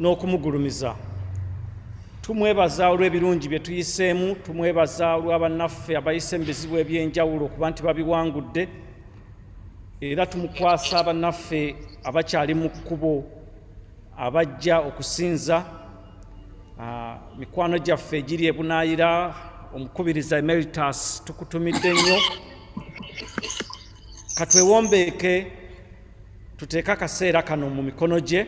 n'okumugulumiza. Tumwebaza olw'ebirungi bye tuyiseemu, tumwebaza olw'abannaffe abayise mu bizibu eby'enjawulo okuba nti babiwangudde, era tumukwasa abannaffe abakyali mu kkubo abajja okusinza, mikwano gyaffe egiri ebunaayira, omukubiriza Emeritus tukutumidde nnyo. Katwewombeeke tuteeke akaseera kano mu mikono gye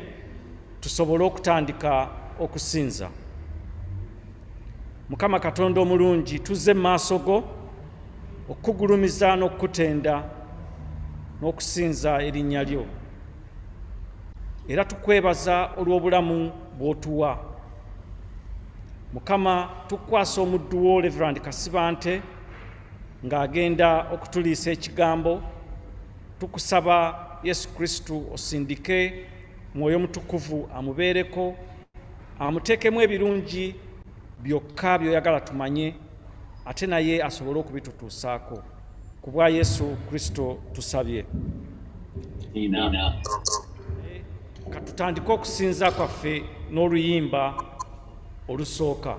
tusobole okutandika okusinza. Mukama Katonda omulungi, tuzze mu maaso go okukugulumiza n'okukutenda n'okusinza erinnya lyo, era tukwebaza olw'obulamu bw'otuwa. Mukama, tukwasa omuddu wo Rev'd Kasibante ng'agenda okutuliisa ekigambo. Tukusaba Yesu Kristo osindike Mwoyo Mutukuvu amubeereko, amuteekemu ebirungi byokka by'oyagala tumanye, ate naye asobole okubitutuusaako. Ku bwa Yesu Kristo tusabye. Amina. Katutandike okusinza kwaffe n'oluyimba olusooka.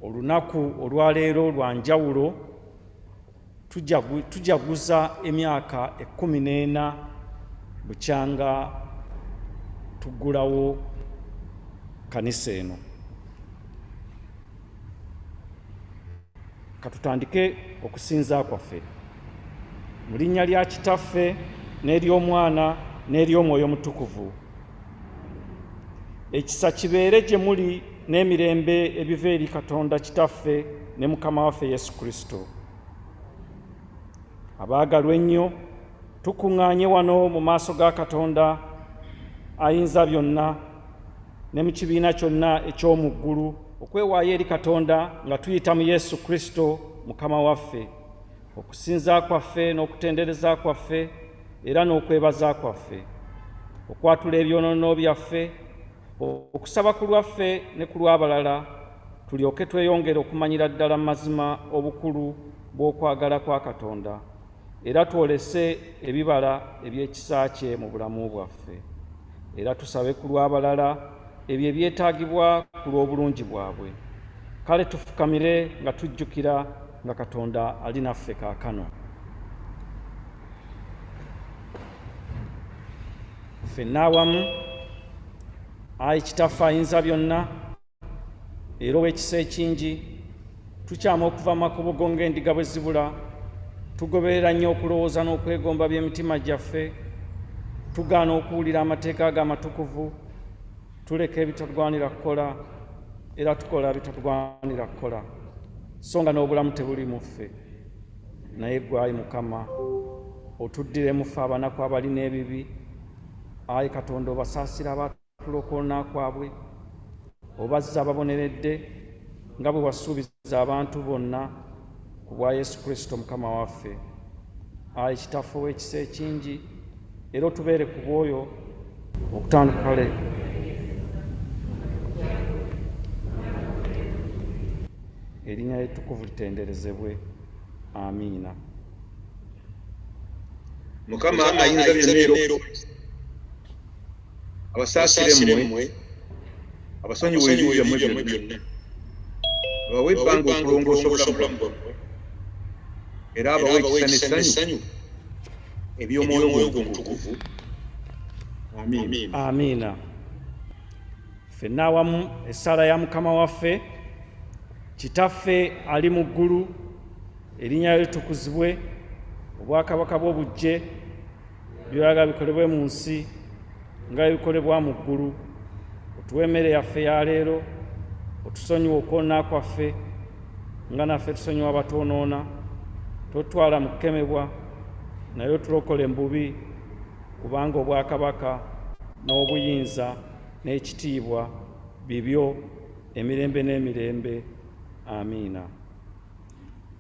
Olunaku olwaleero lwa njawulo, tujaguza emyaka 14 bukyanga tuggulawo Kkanisa eno. Katutandike okusinza kwaffe. Mu linnya lya Kitaffe n'ery'Omwana n'ery'Omwoyo Omutukuvu. Ekisa kibeere gye muli n'emirembe ebiva eri Katonda Kitaffe ne Mukama waffe Yesu Kristo. Abaagalwa ennyo, tukuŋŋaanye wano mu maaso ga Katonda ayinza byonna ne mu kibiina kyonna eky'omu ggulu okwewaayo eri Katonda nga tuyita mu Yesu Kristo Mukama waffe, okusinza kwaffe n'okutendereza kwaffe era n'okwebaza kwaffe, okwatula ebyonoono byaffe, okusaba ku lwaffe ne ku lw'abalala, tulyoke tweyongere okumanyira ddala mu mazima obukulu bw'okwagala kwa Katonda, era twolese ebibala eby'ekisa kye mu bulamu bwaffe, era tusabe ku lw'abalala ebyo ebyetaagibwa ku lw'obulungi bwabwe. Kale tufukamire nga tujjukira nga Katonda ali naffe kaakano. Ffenna awamu, Ayi Kitaffe ayinza byonna era ow'ekisa ekingi, tukyama okuva mu makubo go ng'endiga bwe zibula, tugoberera nnyo okulowooza n'okwegomba by'emitima gyaffe, tugaana okuwulira amateeka ge amatukuvu, tuleka ebitatugwanira kukola era tukola ebitatugwanira kukola, so nga n'obulamu tebuli mu ffe. Naye ggwe Ayi Mukama, otuddire mu ffe abanaku abalina ebibi. Ayi Katonda, obasaasira abaatulokoona kwabwe, obazza ababoneredde nga bwe wasuubiza abantu bonna ku bwa Yesu Kristo Mukama waffe. Ayi Kitaffe ow'ekisa ekingi, era otubeere ku bwoyo okutandika kale erinnya ettukuvu litenderezebwe. Amiina. Mukama ayinza byonna, abasaasire mmwe, abasonyiwe ebibi byammwe byonna, abawe ebbanga okulongoosa obulamu bwammwe, era abawe ekisa n'essanyu eby'Omwoyo Omutukuvu. Amiina. Amiina. Ffenna awamu essaala ya Mukama waffe. Kitaffe ali mu ggulu, erinnya lyo litukuzibwe, obwakabaka bwo bujje, by'oyagala bikolebwe mu nsi nga bikolebwa mu ggulu. Otuwe emmere yaffe ya leero, otusonyiwe okwonoona kwaffe nga naffe tusonyiwa abatwonoona, totwala mu kukemebwa, naye otulokole mu bubi, kubanga obwakabaka n'obuyinza n'ekitiibwa bibyo emirembe n'emirembe. Amiina.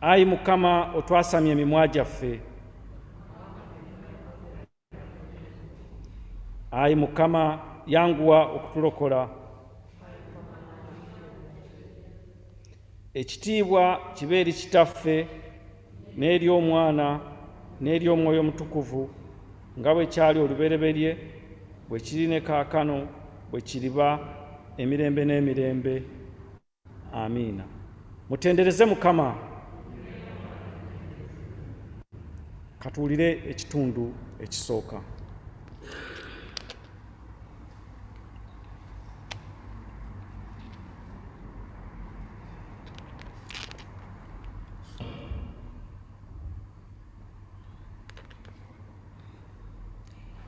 Ayi Mukama, otwasamye emimwa gyaffe. Ayi Mukama, yanguwa okutulokola. Ekitiibwa kibe eri Kitaffe n'eri Omwana n'eri Omwoyo Omutukuvu, nga bwe kyali olubereberye, bwe kiri ne kaakano, bwe kiriba emirembe n'emirembe. Amiina. Mutendereze Mukama. Katuwulire ekitundu ekisooka.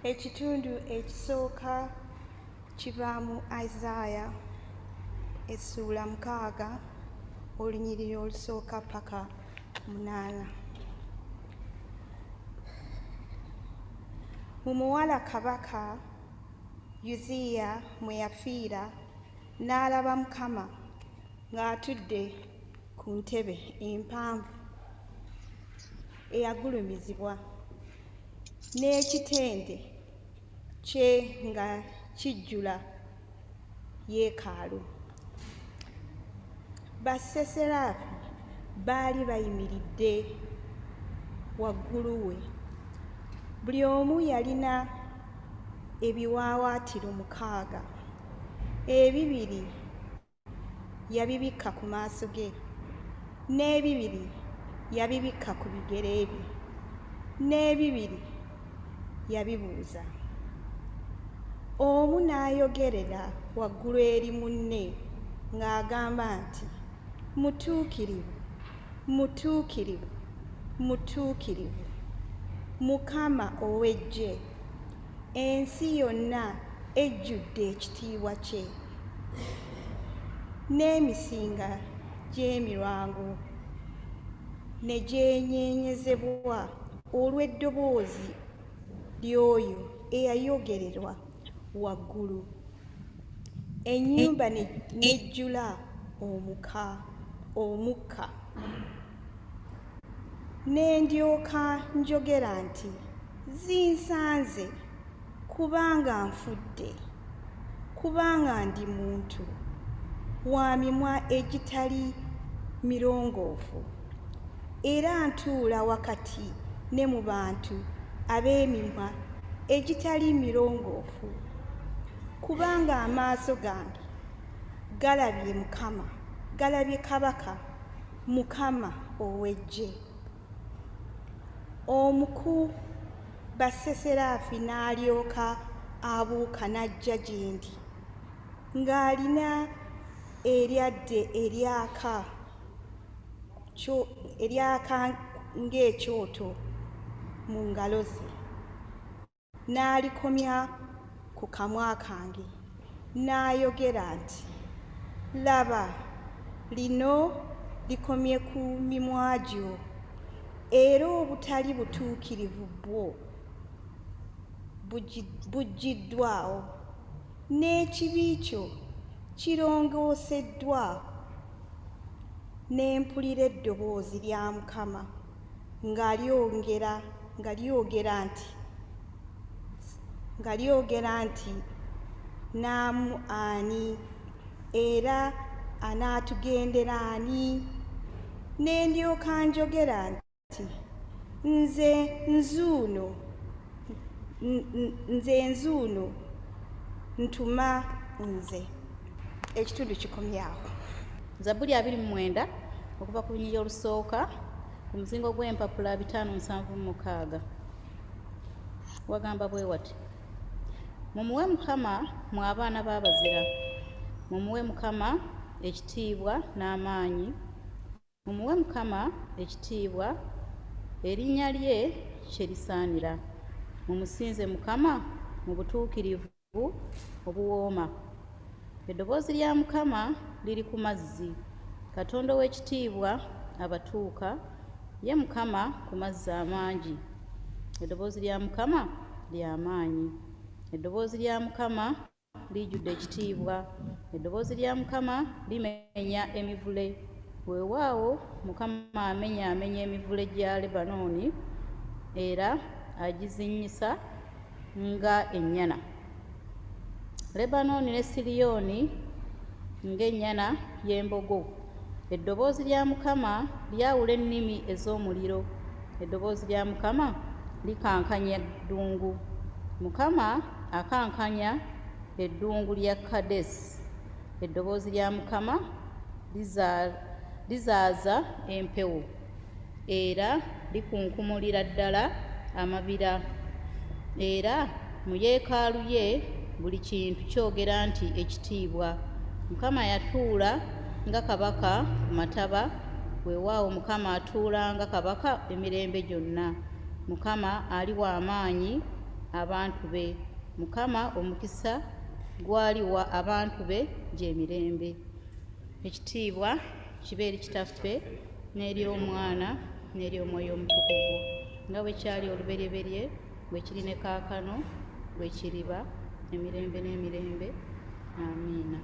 Ekitundu ekisooka kiva mu Isaiah essula 6 olunyiriri olusooka paka 8. Mu muwala kabaka Uziya mwe yafiira, n'alaba Mukama ng'atudde ku ntebe empanvu eyagulumizibwa, n'ekitende kye nga kijjula yeekaalu. Bassesseraafi baali bayimiridde waggulu we, buli omu yalina ebiwaawaatiro 6, ebibiri yabibikka ku maaso ge, n'ebibiri yabibikka ku bigere bye, n'ebibiri yabibuuza. Omu n'ayogerera waggulu eri munne ng'agamba nti, mutuukirivu mutuukirivu, mutuukirivu, Mukama ow'eggye, ensi yonna ejjudde ekitiibwa kye, n'emisinga gy'emirwango ne gyenyeenyezebwa olw'eddoboozi ly'oyo eyayogererwa waggulu. Ennyumba nejjula omukka. Ne ndyoka njogera nti, zinsanze, kubanga nfudde, kubanga ndi muntu wa mimwa egitali mirongoofu, era ntuula wakati ne mu bantu ab'emimwa egitali mirongoofu, kubanga amaaso gange galabye Mukama, galabye Kabaka, Mukama ow'eggye. Omu ku basseseraafi n'alyoka abuuka n'ajja gye ndi, ng'alina eryadde eryaka ng'ekyoto mu ngalo ze, n'alikomya ku kamwa kange, n'ayogera nti, laba, lino likomye ku mimwa gyo, era obutali butuukirivu bwo buggiddwawo, n'ekibi kyo kirongooseddwa. Ne mpulira eddoboozi lya Mukama nga lyogera nti, naamu ani, era anaatugendera ani? Ne ndyoka njogera nti, nze nzuuno, ntuma nze. Ekitundu kikomyawo. Zabbuli 29 okuva ku lunyiriri olusooka ku muzingo gw'empapula 576 wagamba bwe wati: mumuwe Mukama mwe abaana b'abazira, mumuwe Mukama ekitiibwa n'amaanyi, mumuwe Mukama ekitiibwa, erinnya lye kye lisaanira. Mumusinze Mukama mu butuukirivu obuwooma. Eddoboozi lya Mukama liri ku mazzi, Katonda ow'ekitiibwa abatuuka, ye Mukama ku mazzi amangi. Eddoboozi lya Mukama ly'amaanyi. Eddoboozi lya Mukama lijjudde ekitiibwa. Eddoboozi lya Mukama limenya emivule. Weewaawo Mukama amenya emivule gya Lebanooni, era agizinnyisa nga ennyana. Lebanooni ne Siriyooni ng'ennyana y'embogo. Eddoboozi lya Mukama lyawula ennimi ez'omuliro. Eddoboozi lya Mukama likankanya eddungu. Mukama akankanya eddungu lya Kadesi. Eddoboozi lya Mukama lizaaza empewo, era likunkumulira ddala amabira. Era mu yeekaalu ye buli kintu kyogera nti ekitiibwa. Mukama yatuula nga kabaka ku mataba, weewaawo Mukama atuula nga kabaka emirembe gyonna. Mukama ali w'amaanyi abantu be. Mukama omukisa gwaliwa abantu be gy'emirembe. Ekitiibwa kibe eri Kitaffe n'eri Omwana n'eri Omwoyo Omutukuvu, nga bwe kyali olubereberye, bwe kiri ne kaakano, bwe kiriba emirembe n'emirembe. Amiina.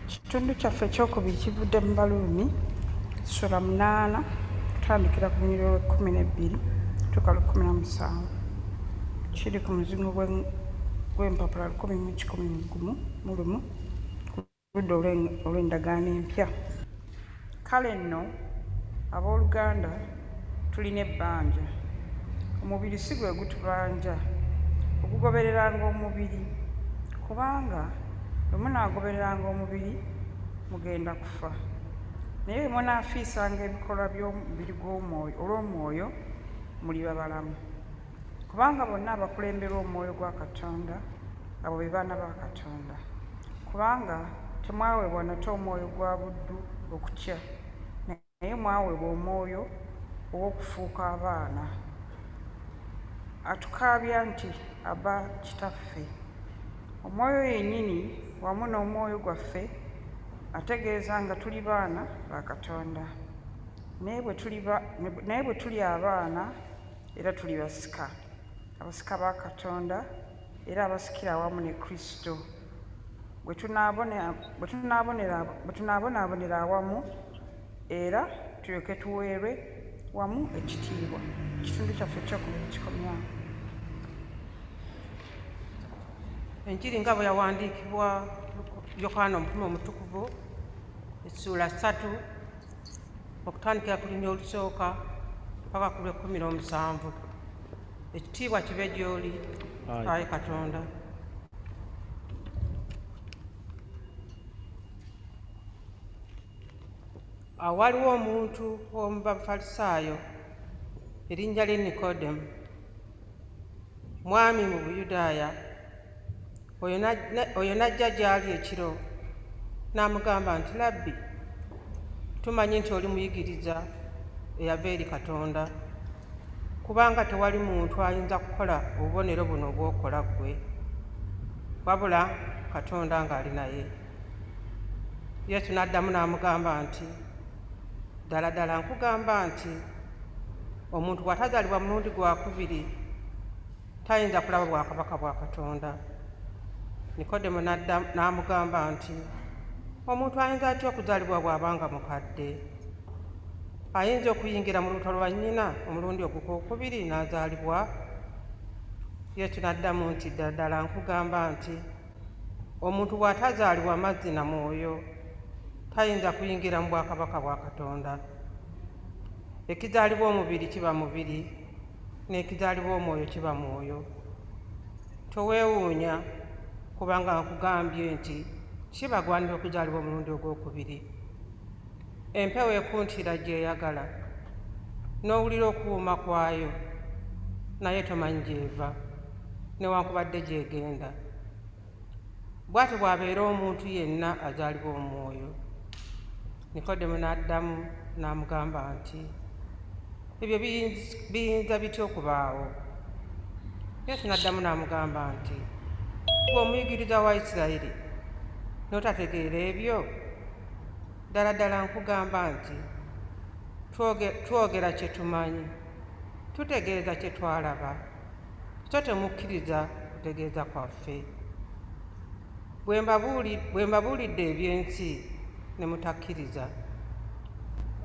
Ekitundu kyaffe ekyokubiri kivudde mu Baluumi ssula 8 kutandikira ku lunyiriri olw'12 tuuka lw'17. Kiri ku muzingo gw'empapula 1111 ku ludda olw'endagaano empya. Kale nno abooluganda tulina ebbanja. Omubiri si gwe gutubanja, ogugobereranga omubiri, kubanga bwe munaagobereranga omubiri mugenda kufa. Naye bwe munaafiisanga ebikolwa by'omubiri olw'omwoyo muliba balamu. Kubanga bonna abakulemberwa omwoyo gwa Katonda, abo be baana ba Katonda. Kubanga temwaweebwa nate omwoyo gwa buddu okutya, naye naye mwaweebwa omwoyo ow'okufuuka abaana. Atukaabya nti Aba Kitaffe. Omwoyo yennyini wamu n'omwoyo gwaffe ategeeza nga tuli baana ba Katonda. Naye bwe tuli abaana era tuli basika, abasika ba Katonda era abasikira awamu ne Kristo. Bwe tunaabonaabonera awamu era tulyoke tuweerwe wamu ekitiibwa. Ekitundu kyaffe ekyokubiri kikomyawo. Enjiri nga bwe yawandiikibwa Yokaana omutume omutukuvu essuula 3 okutandikira ku lunya olusooka paka ku lw'17. Ekitiibwa kibe gy'oli, Ayi Katonda. Awo waliwo omuntu w'omu Bafalisaayo erinnya lye Nikodemu, mwami mu Buyudaaya. Oyo n'ajja gy'ali ekiro n'amugamba nti, Labbi, tumanyi nti oli muyigiriza eyava eri Katonda, kubanga tewali muntu ayinza kukola obubonero buno obwokola ggwe, wabula Katonda ng'ali naye. Yesu n'addamu n'amugamba nti, ddala ddala nkugamba nti omuntu bw'atazaalibwa mulundi gwakubiri tayinza kulaba bwakabaka bwa Katonda. Nikodemo n'amugamba nti, omuntu ayinza atya okuzaalibwa bw'abanga mukadde? Ayinza okuyingira mu lubuto lwa nnyina omulundi ogwokubiri n'azaalibwa? Yesu n'addamu nti, ddala ddala nkugamba nti omuntu bw'atazaalibwa mazzi na mwoyo tayinza kuyingira mu bwakabaka bwa Katonda. Ekizaalibwa omubiri kiba mubiri, n'ekizaalibwa omwoyo kiba mwoyo. Toweewuunya, kubanga nkugambye nti kibagwanira okuzaalibwa omulundi ogwokubiri. Empewo ekuntira gy'eyagala, n'owulira okuwuuma kwayo, naye tomanyi gy'eva newankubadde gy'egenda. Bw'atyo bw'abeera omuntu yenna azaalibwa omwoyo. Nikodemo n'addamu n'amugamba nti, ebyo biyinza bitya okubaawo? Yesu n'addamu n'amugamba nti, gwe omuyigiriza wa Isirayiri n'otategeera ebyo? Ddala ddala nkugamba nti twogera kye tumanyi, tutegeeza kye twalaba, so temukkiriza kutegeeza kwaffe. Bwe mbabuulidde eby'ensi ne mutakkiriza,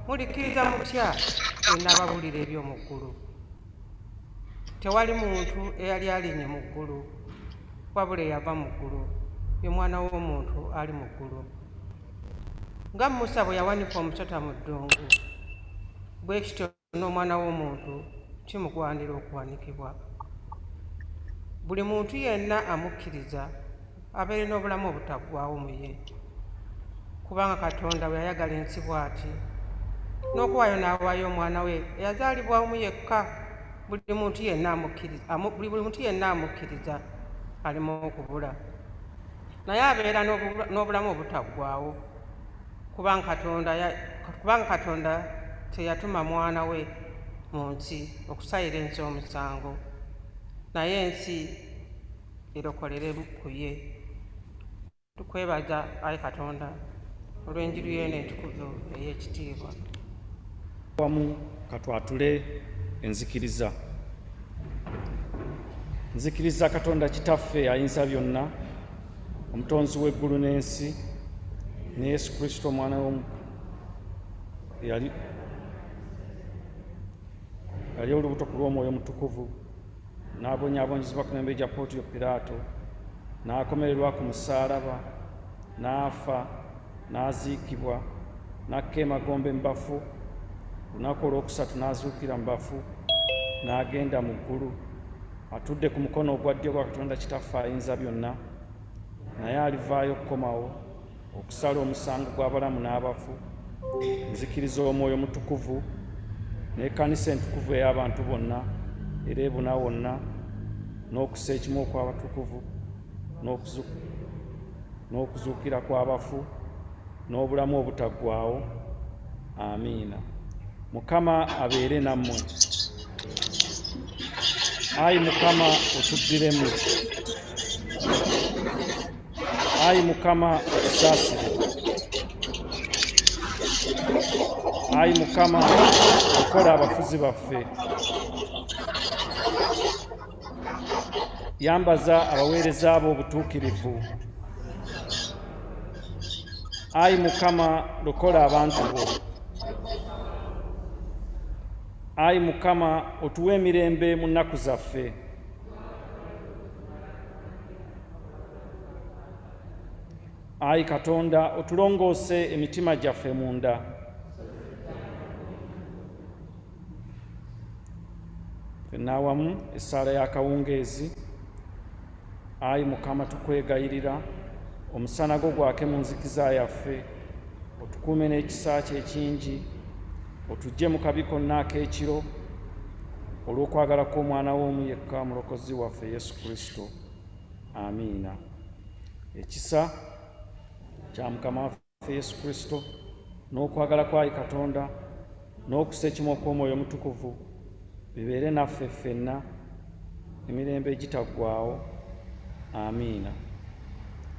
mulikkiriza mutya bwe nnababuulira eby'omu ggulu? Tewali muntu eyali alinnye mu ggulu, wabula eyava mu ggulu, ye Mwana w'Omuntu ali mu ggulu. Nga Musa bwe yawanika omusota mu ddungu, bwe kityo n'Omwana w'Omuntu kimugwanira okuwanikibwa. Buli muntu yenna amukkiriza abeere n'obulamu obutaggwaawo mu ye. Kubanga Katonda bwe yayagala ensi bw'ati, n'okuwaayo n'awaayo Omwana we eyazaalibwa omu yekka, buli muntu yenna amukkiriza alimu okubula, naye abeera n'obulamu obutaggwaawo, kubanga Katonda teyatuma Mwana we mu nsi okusalira ensi omusango, naye ensi erokolere ku ye. Tukwebaza, Ayi Katonda, olw'enjiri y'eno entukuvu ey'ekitiibwa. Wamu katwatule enzikiriza. Nzikiriza Katonda Kitaffe ayinza byonna, omutonzi w'eggulu n'ensi, ne Yesu Kristo omwana yali olubuto ku lw'Omwoyo Omutukuvu, n'abonyaabonyezebwa ku mirembe gya Pontiyo Piraato, n'akomererwa ku musaalaba, n'afa, n'aziikibwa, n'akka emagombe mu bafu, lunaku olwokusatu n'azuukira mu bafu, n'agenda mu ggulu, atudde ku mukono ogwa ddyo gwa Katonda Kitaffe ayinza byonna, naye alivaayo okukomawo okusala omusango gw'abalamu n'abafu. Nzikiriza Omwoyo Omutukuvu n'Ekkanisa entukuvu ey'abantu bonna era ebuna wonna, n'okussa ekimu okw'abatukuvu, n'okuzuukira kw'abafu, n'obulamu obutaggwaawo. Amiina. Mukama abeere nammwe. Ayi Mukama otuddiremu. Ayi Mukama otusaasire. Ayi Mukama okola abafuzi baffe. Yambaza abaweereza bo obutuukirivu. Ayi Mukama lokola abantu bo. Ayi Mukama otuwe emirembe mu nnaku zaffe. Ayi Katonda otulongoose emitima gyaffe munda. Ffenna awamu essaala y'akawungeezi. Ayi Mukama tukwegayirira omusana gwo gwake mu nzikiza yaffe, otukuume n'ekisa kye ekingi, otugye mu kabi konna ak'ekiro olw'okwagala kw'omwana w'omu yekka mulokozi waffe Yesu Kristo. Amiina. Ekisa kya Mukama waffe Yesu Kristo n'okwagala kwa Ayi Katonda n'okusa ekimu okw'Omwoyo Omutukuvu bibeere naffe ffenna emirembe egitaggwaawo. Amiina.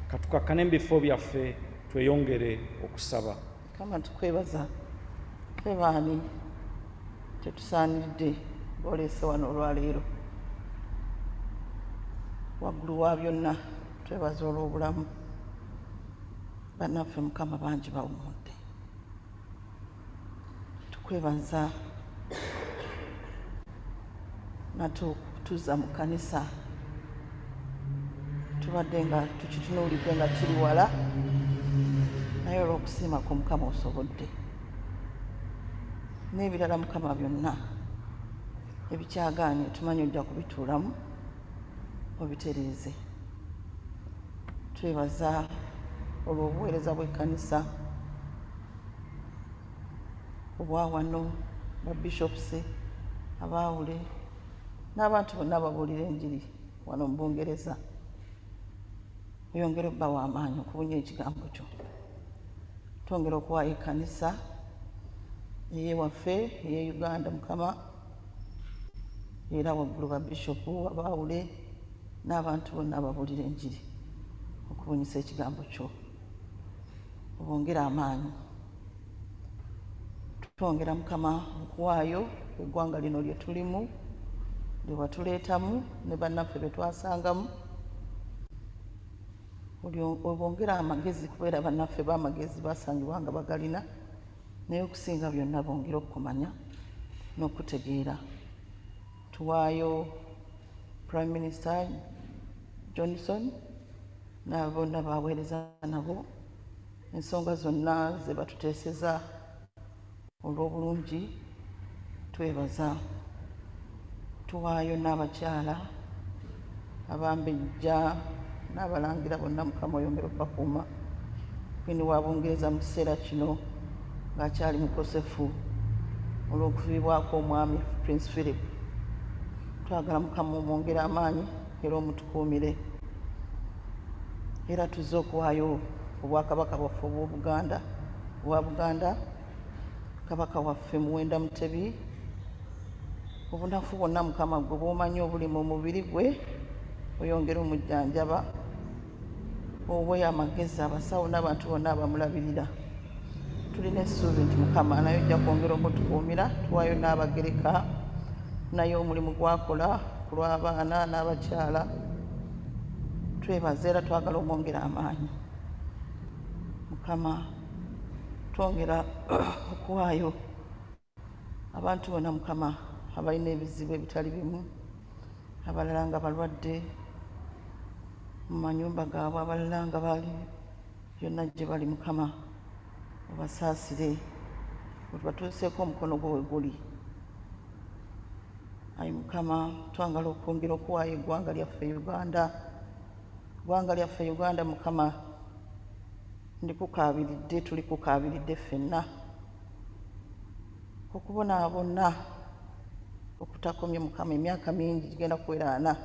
Katukakkane mu bifo byaffe tweyongere okusaba. Mukama tukwebaza twebaani tetusaaniridde oleese wano olwaleero. Waggulu wa byonna twebaza olw'obulamu. Bannaffe Mukama bangi bawummudde. Tukwebaza natukutuuza mu kkanisa tubadde nga tukitunuulidde nga kiri wala, naye olw'okusiima ku Mukama osobodde. N'ebirala Mukama byonna ebikyagaanye tumanyi ojja kubituulamu obitereeze. Twebaza olw'obuweereza bw'Ekkanisa obwa wano, babishopusi, abaawule n'abantu bonna ababuulira enjiri wano mu Bungereza. Oyongere obbawa amaanyi okubunya ekigambo kyo. Twongere okuwaayo Ekkanisa ey'ewaffe ey'e Uganda Mukama, era waggulu babishopu, abaawule n'abantu bonna ababuulira enjiri okubunyisa ekigambo kyo. Obongere amaanyi. Twongera Mukama okuwaayo eggwanga lino lye tulimu, lye watuleetamu ne bannaffe be twasangamu. Obongera amagezi kubeera bannaffe b'amagezi basangibwa nga bagalina, naye okusinga byonna bongere okumanya n'okutegeera. Tuwaayo Prime Minister Johnson n'abo bonna baweereza nabo, ensonga zonna ze batuteeseza olw'obulungi twebaza. Tuwaayo n'abakyala abambejja n'abalangira bonna Mukama oyongere okubakuuma. Queen wa Bungereza mu kiseera kino ng'akyali mukosefu olw'okufiibwako omwami Prince Philip. Twagala Mukama omwongere amaanyi era omutukuumire. Era tuzze okuwaayo obwakabaka bwaffe obwa Buganda, kabaka waffe Muwenda Mutebi. Obunafu bwonna Mukama gwe bw'omanyi obuli mu mubiri gwe oyongere omujjanjaba, owe amagezi abasawo n'abantu bonna abamulabirira. Tulina essuubi nti Mukama naye ojja kwongera omutukuumira. Tuwaayo n'Abagereka, naye omulimu gwakola ku lw'abaana n'abakyala. Twebaza era twagala omwongera amaanyi. Mukama twongera okuwaayo abantu bonna Mukama abalina ebizibu ebitali bimu, abalala nga balwadde mu manyumba gaabwe, abalala nga bali byonna gye bali Mukama obasaasire, otubatuuseeko omukono gwo we guli. Ayi Mukama twagala okwongera okuwaayo eggwanga lyaffe Uganda. Eggwanga lyaffe Uganda Mukama ndikukaabiridde, tulikukaabiridde ffenna okubonaabona okutakomye Mukama emyaka mingi gigenda kuwera 4.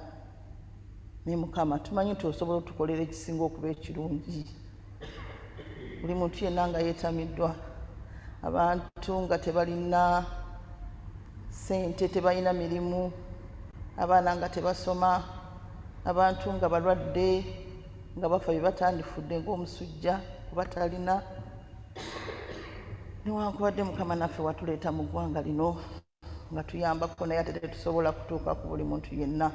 Naye Mukama tumanyi nti osobola otukolera ekisinga okuba ekirungi. Buli muntu yenna nga yeetamiddwa abantu nga tebalina ssente, tebalina mirimu, abaana nga tebasoma, abantu nga balwadde, nga bafa bye batandifudde ng'omusujja kuba talina. Newankubadde Mukama naffe watuleeta mu ggwanga lino nga tuyambako, naye ate tetusobola kutuuka ku buli muntu yenna.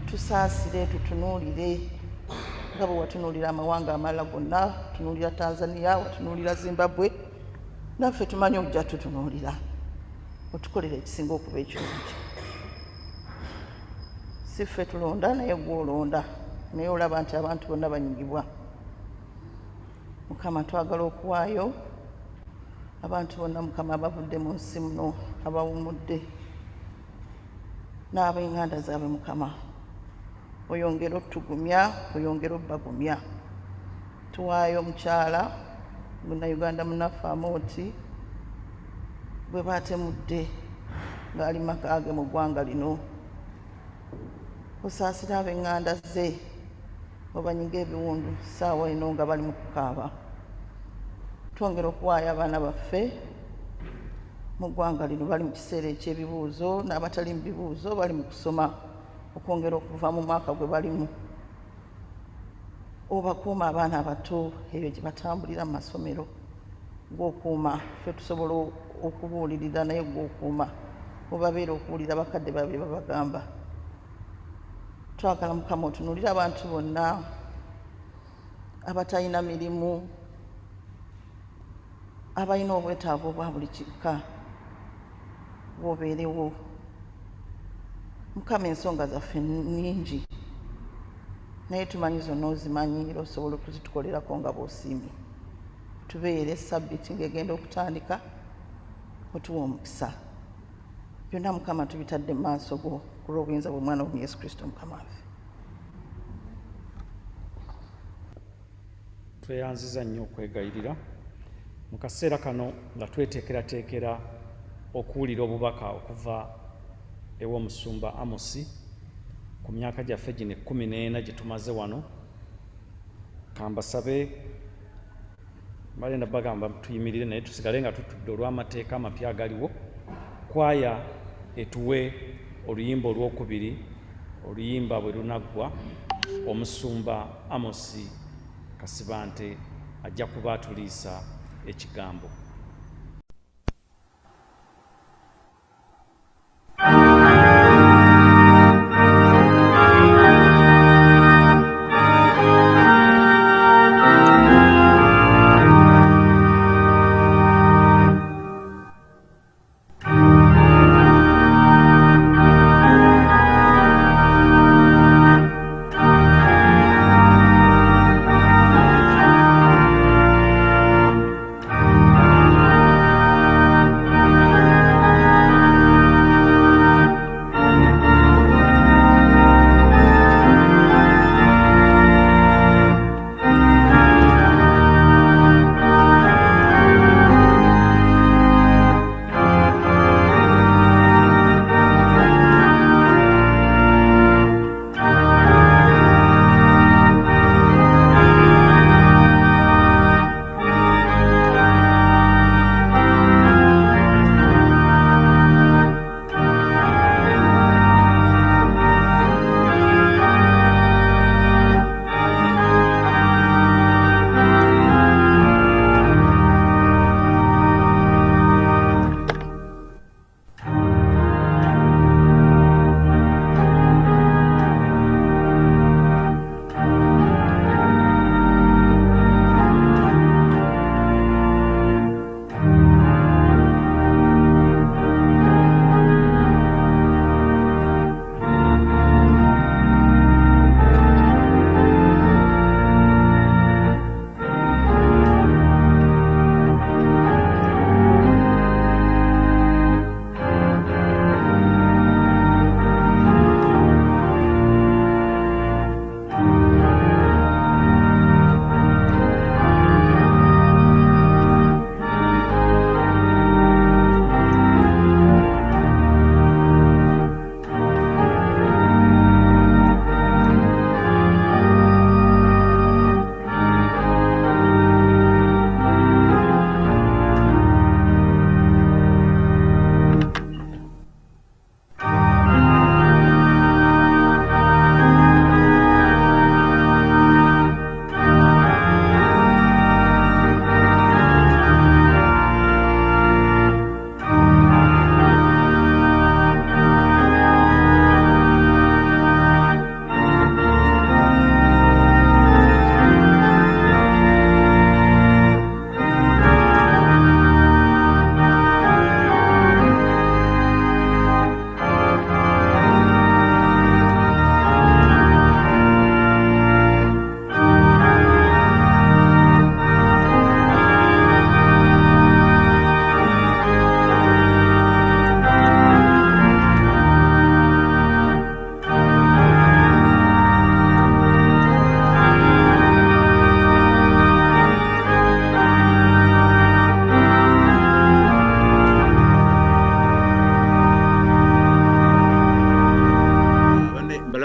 Tusaasire, tutunuulire nga bwe watunuulira amawanga amalala gonna, tunuulira Tanzania, watunuulira Zimbabwe, naffe tumanyi ojja tutunuulira, otukolera ekisinga okuba ekirungi. Si ffe tulonda naye gw'olonda, naye olaba nti abantu bonna banyigibwa. Mukama twagala okuwaayo abantu bonna Mukama abavudde mu nsi muno abawummudde n'ab'enganda zaabwe. Mukama oyongere otugumya, oyongere obbagumya. Tuwaayo omukyala Uganda munaffe Amooti bwe baatemudde ng'ali maka ge mu ggwanga lino. Osaasire ab'enganda ze, obanyiga ebiwundu ssaawa eno nga bali mu kukaaba. Twongere okuwaayo abaana baffe mu ggwanga lino bali mu kiseera eky'ebibuuzo, n'abatali mu bibuuzo bali mu kusoma, okwongera okuva mu mwaka gwe balimu. Obakuuma abaana abato ebyo gye batambulira mu masomero, gw'okuuma ffe tusobola okubuulirira, naye gw'okuuma obabeera okuwulira bakadde babye babagamba. Twagala Mukama otunuulire abantu bonna abatalina mirimu, abalina obwetaavu obwa buli kika, bw'obeerewo. Mukama ensonga zaffe nnyingi, naye tumanyi zonna ozimanyi era osobola okuzitukolerako nga bw'osiimye. Tubeere Sabiiti ng'egenda okutandika, otuwa omukisa. Byonna Mukama tubitadde mu maaso go ku lw'obuyinza bw'Omwana wo Yesu Kristo Mukama waffe. Tweyanziza nnyo okwegayirira mu kaseera kano nga tweteekerateekera okuwulira obubaka okuva ew'omusumba Amos ku myaka gyaffe gino 14 gye tumaze wano. Kambasabe balenda bagamba tuyimirire naye tusigale nga tutudde olw'amateeka amapya agaliwo. Kwaya etuwe oluyimba olwokubiri, oluyimba bwe lunaggwa omusumba Amos Kasibante ajja kuba atuliisa ekigambo.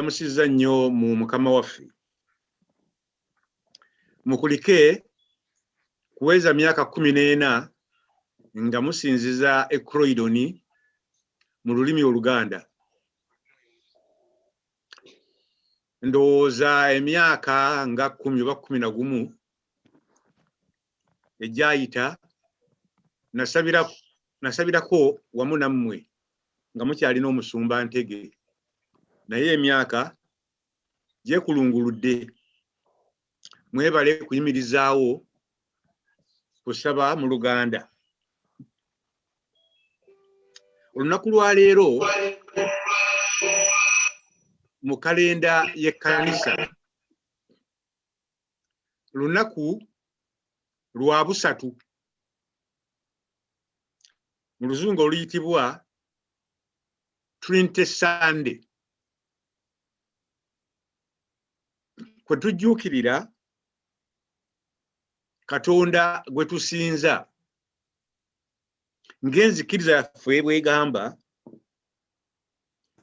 mbalamusizza nnyo mu Mukama waffe. Mukulike kuweza myaka 14 nga musinziza Croydon mu lulimi Oluganda. Ndowooza emyaka nga 10 oba 11 ejayita nasabirako wamu nammwe nga mukyalina omusumba Ntege, naye emyaka gyekulunguludde. Mwebale kuyimirizaawo kusaba mu Luganda. Olunaku lwa leero mu kalenda y'Ekkanisa lunaku lwa busatu mu Luzungu oluyitibwa Trinity Sunday, kwe tujjuukirira Katonda gwe tusinza ng'enzikiriza yaffe bw'egamba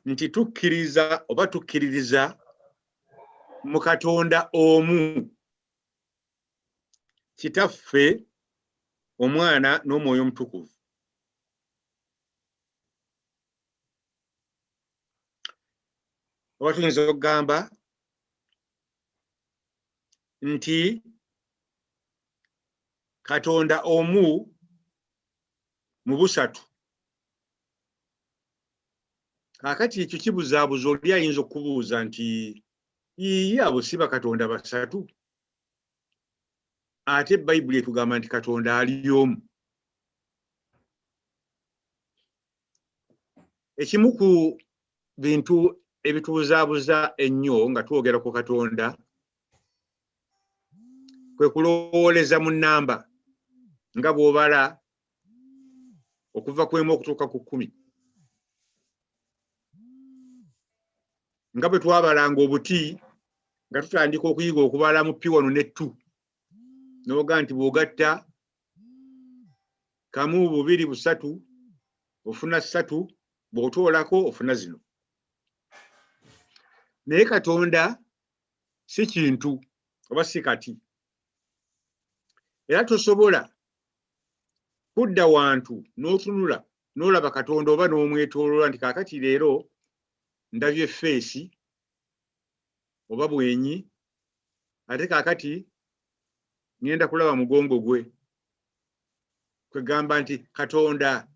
nti tukkiriza oba tukkiririza mu Katonda omu, Kitaffe, Omwana n'Omwoyo Omutukuvu. Oba tuyinza okugamba nti Katonda omu mu busatu. Kaakati ekyo kibuzaabuza, oli ayinza okubuuza nti yiye abo si bakatonda basatu? Ate Bayibuli etugamba nti Katonda ali omu. Ekimu ku bintu ebitubuzaabuza ennyo nga twogera ku Katonda kwe kulowooleza mu nnamba nga bw'obala okuva ku 1 okutuuka ku 10. Nga bwe twabalanga obuti nga tutandika okuyiga okubala mu pi 1 ne 2, n'oga nti bw'ogatta 1, 2, 3 ofuna 3, bw'otoolako ofuna zino. Naye Katonda si kintu oba si kati. Era tosobola kudda wantu n'otunula n'olaba Katonda oba n'omwetooloola nti kaakati leero ndabye feesi oba bwenyi, ate kaakati ngenda kulaba mugongo gwe. Kwegamba nti Katonda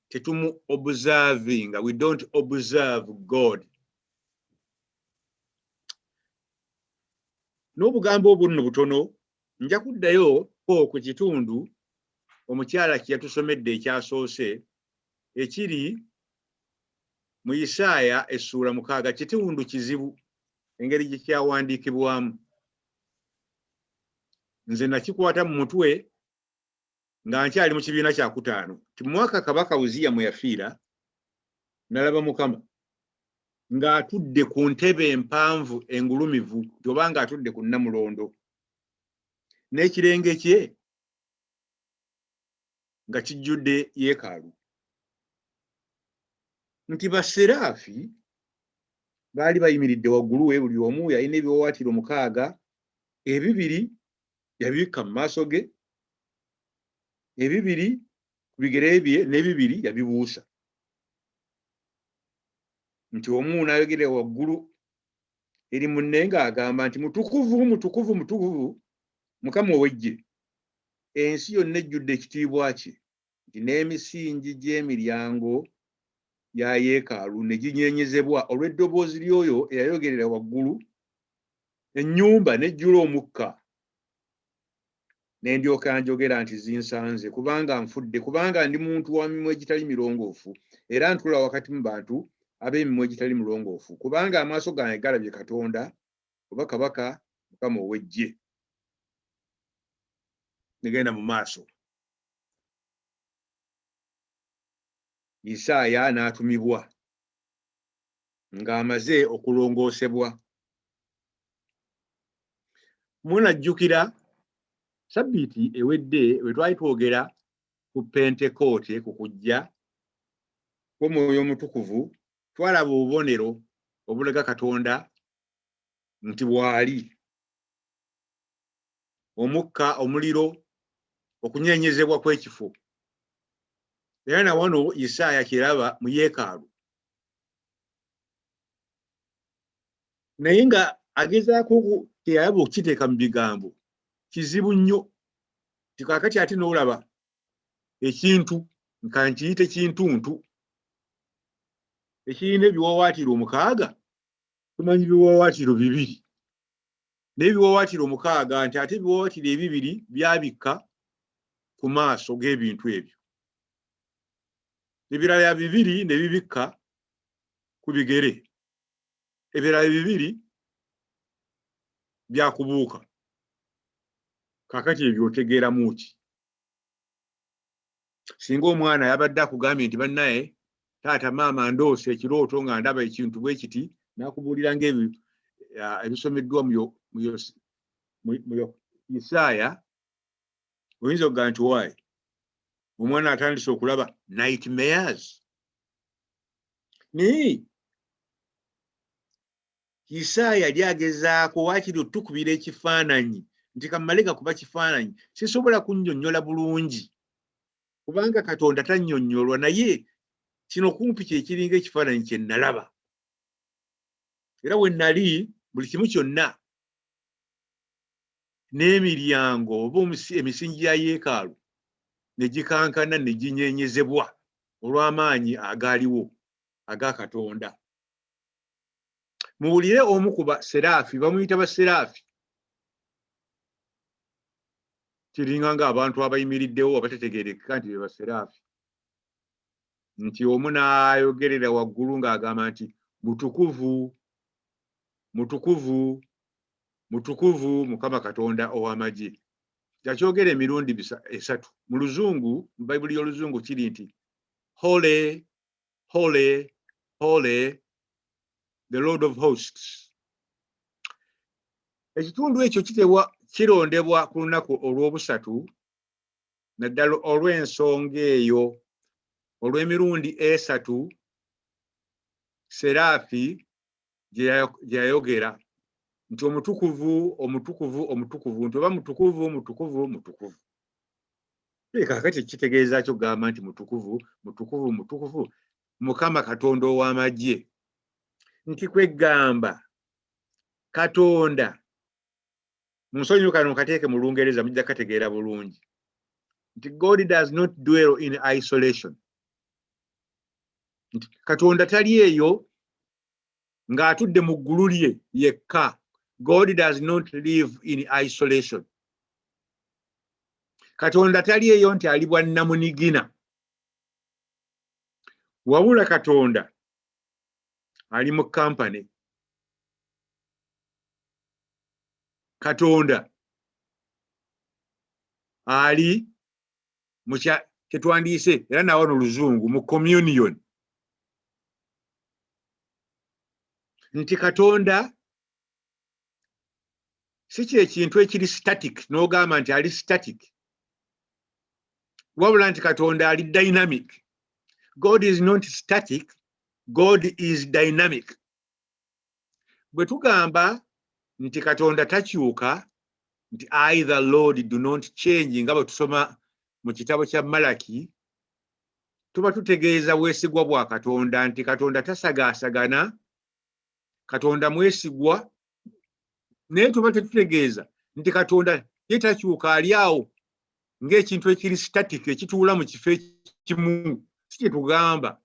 tetumu observing, we don't observe God. N'obugambo obuno butono nja kuddayo ku kitundu omukyala kye yatusomedde ekyasoose ekiri mu Isaaya essuula 6. Kitundu kizibu engeri gye kyawandiikibwamu. Nze nakikwata mu mutwe nga nkyali mu kibiina kya 5. Ti mu mwaka Kabaka Uziya mwe yafiira, nalaba Mukama ng'atudde ku ntebe empanvu engulumivu, oba ng'atudde ku Namulondo, n'ekirenge kye nga kijjudde yeekaalu. Nti basseraafi baali bayimiridde waggulu we, buli omu yalina ebiwawaatiro 6, 2 yabibikka mu maaso ge, 2 ku bigere bye, ne 2 yabibuusa. Nti omu n'ayogerera waggulu eri munne ng'agamba nti mutukuvu, mutukuvu, mutukuvu Mukama ow'Eggye, ensi yonna ejjudde ekitiibwa kye. Nti n'emisingi gy'emiryango ya yeekaalu ne ginyeenyezebwa olw'eddoboozi ly'oyo eyayogerera waggulu, ennyumba n'ejjula omukka. Ne ndyoka njogera nti zinsanze, kubanga nfudde, kubanga ndi muntu wa mimwa egitali mirongoofu, era ntula wakati mu bantu ab'emimwa egitali mirongoofu, kubanga amaaso gange galabye Katonda oba Kabaka Mukama ow'Eggye. Negenda mu maaso. Isaaya n'atumibwa ng'amaze okulongoosebwa. Munajjukira Sabiiti ewedde bwe twali twogera ku Pentekoote, ku kujja kw'Omwoyo Omutukuvu, twalaba obubonero obulaga Katonda nti bwali. Omukka, omuliro, okunyenyezebwa kw'ekifo. Era na wano Isaaya kiraba mu yeekaalu. Naye nga agezaako teyalaba okukiteeka mu bigambo. Kizibu nnyo. Tikaakati ate n'olaba ekintu nka nkiyite kintuntu ekirina ebiwaawaatiro 6, tumanyi biwaawaatiro 2 n'ebiwaawaatiro 6 nti ate ebiwaawaatiro 2 byabikka ku maaso g'ebintu ebyo, ebirala 2 ne bibikka ku bigere, ebirala 2 byakubuuka. Kaakati ebyo otegeeramu ki? Singa omwana yabadde akugambye nti bannaye taata maama ndoose ekirooto nga ndaba ekintu bwe kiti, n'akubuulira ng'ebyo ebisomeddwa mu Isaaya, oyinza okugamba nti waayi omwana atandise okulaba nightmares. Naye Isaaya yali agezaako waakiri otukubira ekifaananyi nti kammale gakuba kifaananyi sisobola kunnyonnyola bulungi kubanga Katonda tannyonnyolwa, naye kino kumpi kye kiringa ekifaananyi kye nalaba. Era we nali buli kimu kyonna n'emiryango oba emisingi ya yeekaalu ne gikankana ne ginyeenyezebwa olw'amaanyi agaaliwo aga Katonda. Muwulire omu ku baseraafi, bamuyita baseraafi. Kiringa ng'abantu abayimiriddewo abatategeerekeka nti be baseraafi. Nti omu n'ayogerera waggulu ng'agamba nti mutukuvu, mutukuvu, mutukuvu Mukama Katonda ow'amagye. Yakyogera emirundi 3. Mu Luzungu, mu Bayibuli y'Oluzungu kiri nti Holy, holy, holy, the Lord of hosts. Ekitundu ekyo kirondebwa ku lunaku olw'obusatu, naddala olw'ensonga eyo, olw'emirundi 3 seraafi gye yayogera nti omutukuvu, omutukuvu, omutukuvu, nti oba mutukuvu, mutukuvu, mutukuvu. Kaakati kitegeeza kyo gamba nti mutukuvu, mutukuvu, mutukuvu Mukama Katonda ow'amagye. Nti kwegamba Katonda, munsonyiwe kano nkateeke mu Lungereza mujja kategeera bulungi, nti God does not dwell in isolation. Nti Katonda tali eyo ng'atudde mu ggulu lye yekka. God does not live in isolation. Katonda tali eyo nti ali bwa nnamunigina. Wabula Katonda ali mu kampani. Katonda ali mu kyetwandiise era nawo Oluzungu mu communion. Nti Katonda si kyekintu ekiri static n'ogamba nti ali static, wabula nti Katonda ali dynamic. God is not static, God is dynamic. Bwe tugamba nti Katonda takyuka, nti I the Lord do not change nga bwe tusoma mu kitabo kya Malaki, tuba tutegeeza bwesigwa bwa Katonda nti Katonda tasagaasagana, Katonda mwesigwa, naye tuba tetutegeeza nti Katonda ye takyuka, ali awo ng'ekintu ekiri static ekituula mu kifo ekimu. Si kye tugamba,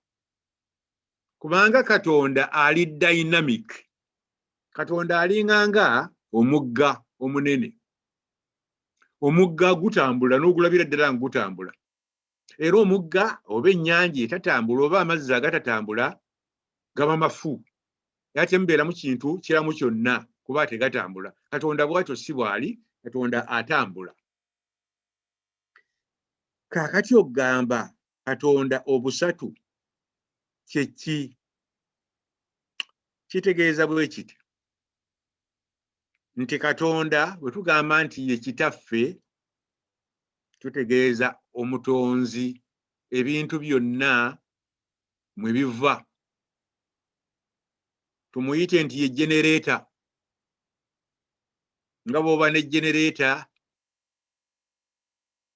kubanga Katonda ali dynamic. Katonda alinga nga omugga omunene. Omugga gutambula n'ogulabira ddala ngutambula. Era omugga oba ennyanja etatambula oba amazzi agatatambula gaba mafu. Ate mubeeramu kintu kiramu kyonna kuba tegatambula. Katonda bw'atyo si bw'ali, Katonda atambula. Kaakati ogamba Katonda obusatu kye ki? Kitegeeza bwe kiti nti Katonda bwe tugamba nti ye kitaffe, tutegeeza omutonzi, ebintu byonna mwe biva. tumuyite nti ye generator. Nga bw'oba ne generator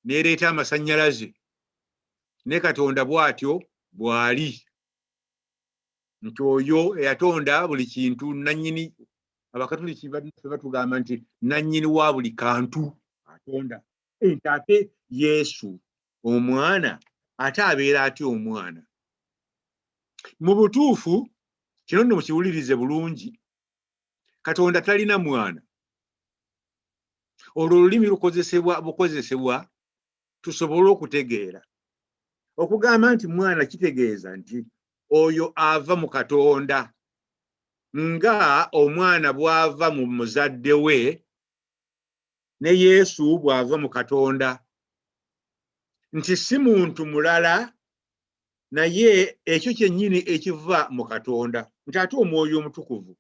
n'ereeta amasannyalaze, ne Katonda bw'atyo bw'ali, nti oyo eyatonda buli kintu, nannyini. Abakatoliki batugamba nti nannyini wa buli kantu atonda. Nti ate Yesu omwana ate abeera atya omwana? Mu butuufu kino nno mukiwulirize bulungi, Katonda talina mwana. Olwo olulimi bukozesebwa tusobole okutegeera. Okugamba nti mwana kitegeeza nti oyo ava mu Katonda, nga omwana bw'ava mu muzadde we, ne Yesu bw'ava mu Katonda, nti si muntu mulala, naye ekyo kyennyini ekiva mu Katonda. Nti ate Omwoyo Omutukuvu,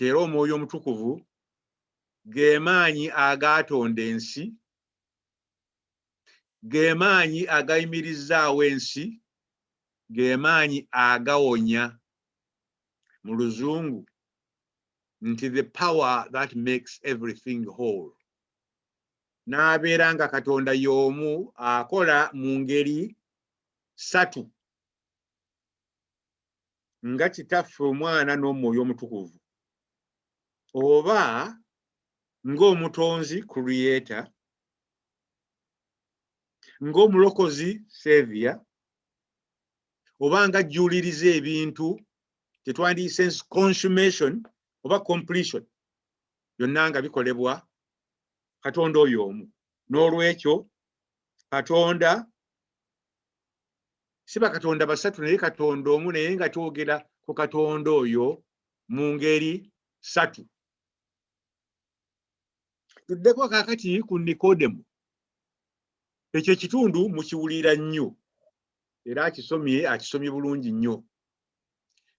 era Omwoyo Omutukuvu ge maanyi agaatonda ensi, ge maanyi agayimirizaawo ensi, ge maanyi agawonya. Mu Luzungu nti the power that makes everything whole. N'abeera nga Katonda y'omu akola mu ngeri ssatu, nga Kitaffe, Omwana n'Omwoyo Omutukuvu, oba ng'Omutonzi Creator, ng'Omulokozi Savior, oba nga ajjuuliriza ebintu tetwandiyise consummation oba completion, byonna nga bikolebwa Katonda oyo omu. N'olwekyo Katonda si bakatonda basatu, naye Katonda omu, naye nga twogera ku Katonda oyo mu ngeri ssatu. Tuddeko kaakati ku Nikodemu. Ekyo ekitundu mukiwulira nnyo, era akisomye bulungi nnyo.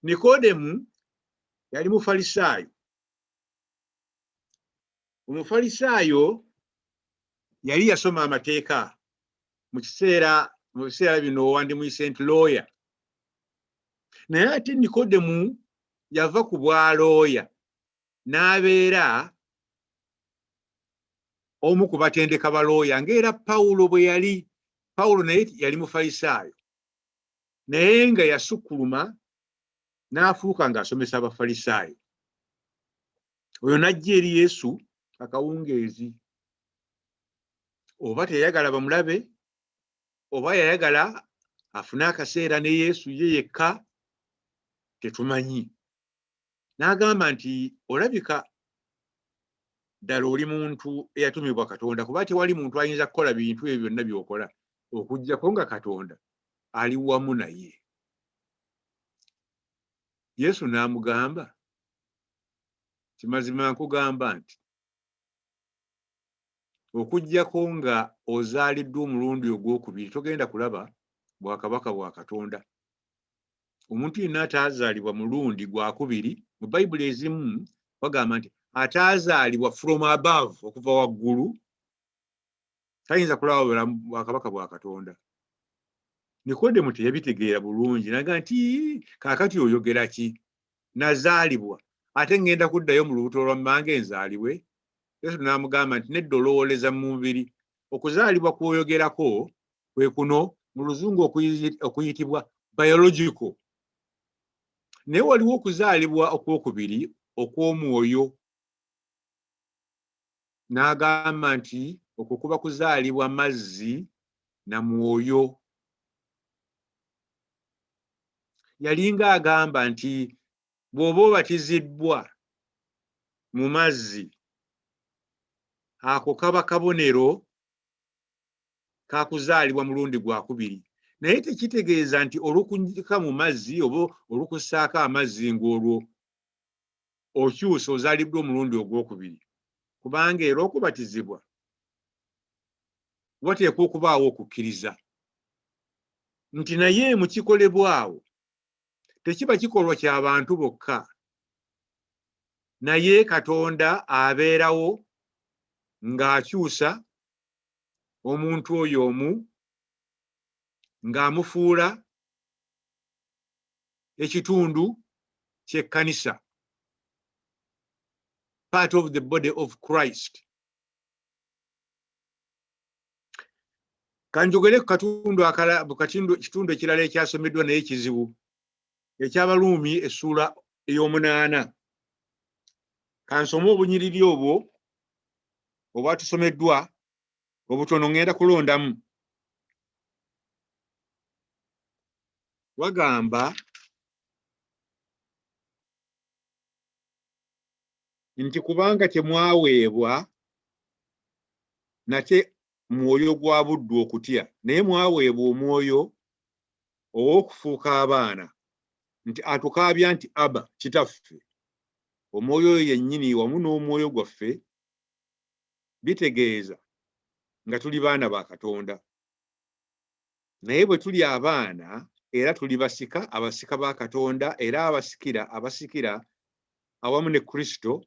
Nikodemu yali Mufalisaayo. Omufalisaayo yali yasoma amateeka. Mu biseera bino wandimuyise nti lawyer. Naye ate Nikodemu yava ku bwalooya n'abeera omu ku batendeka balooya, ng'era Pawulo bwe yali. Pawulo naye yali Mufalisaayo, naye nga yasukkuluma n'afuuka ng'asomesa Abafalisaayo. Oyo n'ajja eri Yesu akawungeezi, oba teyayagala bamulabe, oba yayagala afune akaseera ne Yesu ye yekka, tetumanyi. N'agamba nti olabika ddala oli muntu eyatumibwa Katonda, kuba tewali muntu ayinza kukola bintu ebyo byonna by'okola okuggyako nga Katonda ali wamu naye. Yesu n'amugamba, kimazima nkugamba nti okuggyako nga ozaaliddwa omulundi ogwokubiri togenda kulaba bwakabaka bwa Katonda. Omuntu yenna ataazaalibwa mulundi gwakubiri, mu Bayibuli ezimu bagamba nti ataazaalibwa from above, okuva waggulu, tayinza kulaba bwakabaka bwa Katonda. Nikodemu teyabitegeera bulungi, naga nti kaakati oyogera ki? Nazaalibwa ate ngenda kuddayo mu lubuto lwa mmange nzaalibwe? Yesu n'amugamba nti nedda olowooleza mu mubiri. Okuzaalibwa kw'oyogerako kwe kuno mu Luzungu okuyitibwa biological. Naye waliwo okuzaalibwa okwokubiri okw'omwoyo. N'agamba nti okwo kuba kuzaalibwa mazzi na mwoyo. Yalinga agamba nti bw'oba obatiziddwa mu mazzi, ako kaba kabonero ka kuzaalibwa mulundi gwakubiri. Naye tekitegeeza nti olw'okunyika mu mazzi oba olw'okussaako amazzi ng'olwo okyusa ozaaliddwa omulundi ogwokubiri, kubanga era okubatizibwa wateekwa okubaawo okukkiriza. Nti naye mu kikolebwawo tekiba kikolwa ky'abantu bokka, naye Katonda abeerawo ng'akyusa omuntu oyo omu, ng'amufuula ekitundu ky'Ekkanisa, part of the body of Christ. Kanjogere ku kitundu ekirala ekyasomeddwa naye kizibu eky'Abaruumi essula ey'omunaana. Kansome obunyiriri obwo obwatusomeddwa obutono ngenda kulondamu. Wagamba nti kubanga temwaweebwa nate mwoyo gwa buddu okutya, naye mwaweebwa omwoyo ow'okufuuka abaana, nti atukaabya nti Aba, Kitaffe. Omwoyo oyo yennyini wamu n'omwoyo gwaffe bitegeeza nga tuli baana ba Katonda. Naye bwe tuli abaana era tuli basika, abasika ba Katonda, era abasikira awamu ne Kristo,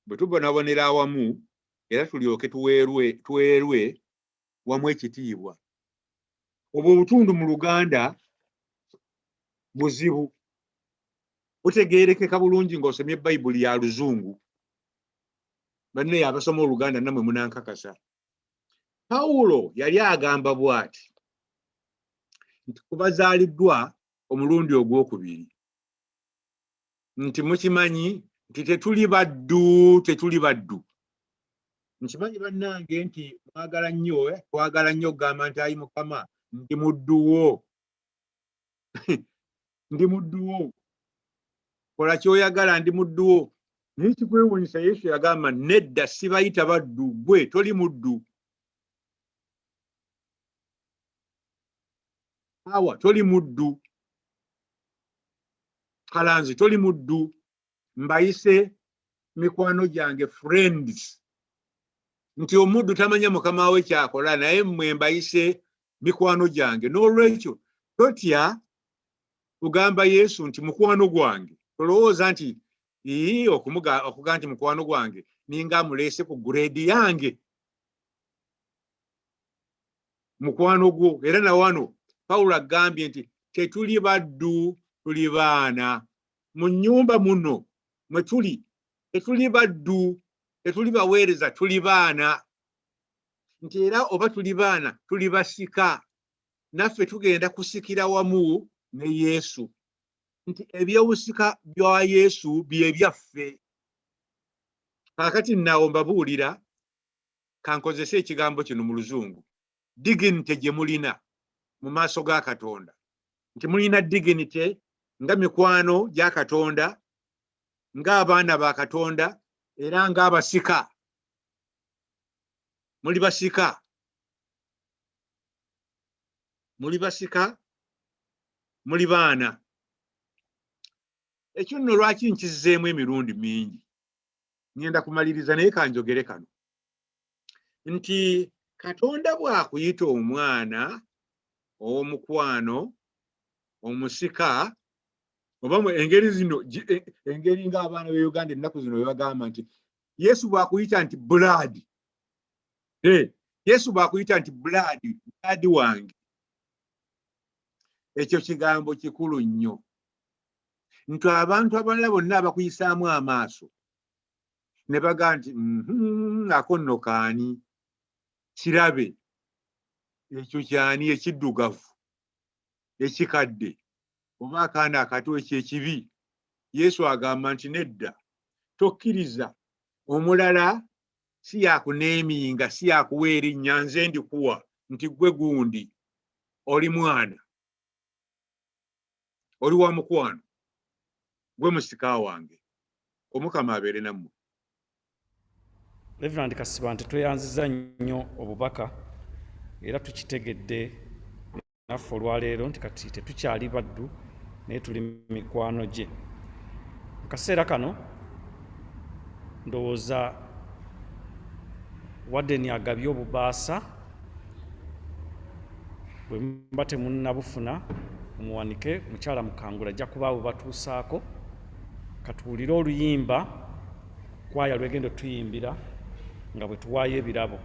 bwe tubonabonera awamu era tulyoke tuweerwe wamu ekitiibwa. Obwo obutundu mu Luganda buzibu, butegeerekeka bulungi ng'osomye Bayibuli ya Luzungu. Banne abasoma Oluganda nammwe munankakasa. Pawulo yali agamba bw'ati nti kubazaaliddwa omulundi ogwokubiri, nti mukimanyi nti tetuli baddu. Nkimanyi bannange nti mwagala nnyo, twagala nnyo okugamba nti ayi Mukama ndi muddu wo. Ndi muddu wo. Kola ky'oyagala, ndi muddu wo. Naye kikwewuunyisa Yesu yagamba nedda, sibayita baddu, gwe toli muddu. Awa toli muddu. Kalanzi toli muddu. Mbayise mikwano gyange, friends. Nti omuddu tamanya mukama we kyakola, naye mmwe mbayise mikwano gyange. N'olwekyo totya kugamba Yesu nti mukwano gwange. Tolowooza nti okuga nti mukwano gwange ninga amuleese ku grade yange. Mukwano gwo. Era na wano Pawulo agambye nti tetuli baddu, tuli baana. Mu nnyumba muno mwe tuli tetuli baddu, tetuli baweereza, tuli baana. Nti era oba tuli baana tuli basika, naffe tugenda kusikira wamu ne Yesu. Nti ebyobusika bya Yesu bye byaffe. Kaakati naawo mbabuulira, kankozese ekigambo kino mu Luzungu. Dignity gye mulina mu maaso ga Katonda. Nti mulina dignity nga mikwano gya Katonda, ng'abaana ba Katonda, era ng'abasika. Muli basika. Muli basika, muli baana. Ekyo nno lwaki nkizzeemu emirundi mingi. Ngenda kumaliriza naye kanjogere kano. Nti Katonda bw'akuyita omwana ow'omukwano, omusika, oba mu engeri zino, engeri ng'abaana b'e Uganda ennaku zino bagamba nti Yesu bw'akuyita nti blood. Yesu bw'akuyita nti blood wange. Ekyo kigambo kikulu nnyo. Nti abantu abalala bonna abakuyisaamu amaaso ne baga nti ako nno kaani, kirabe, ekyo kyani, ekiddugavu, ekikadde, oba akaana akato, ekyekibi. Yesu agamba nti nedda, tokkiriza omulala si yakuneeminga, si yakuwa erinnya, nze ndikuwa, nti gwe gundi oli mwana, oli wa mukwano, gwe musika wange. Omukama abeere nammwe. Rev'd Kasibante, tweyanziza nnyo obubaka era tukitegedde naffe olwaleero nti kati tetukyali baddu naye tuli mikwano gye. Mu kaseera kano ndowooza wadde agabye obubaasa, bwe muba temunnabufuna mumuwanike, mukyala Mukangula ajja kuba bubatuusaako. Katuwulire oluyimba kwaya lwegenda tuyimbira nga bwe tuwaayo ebirabo.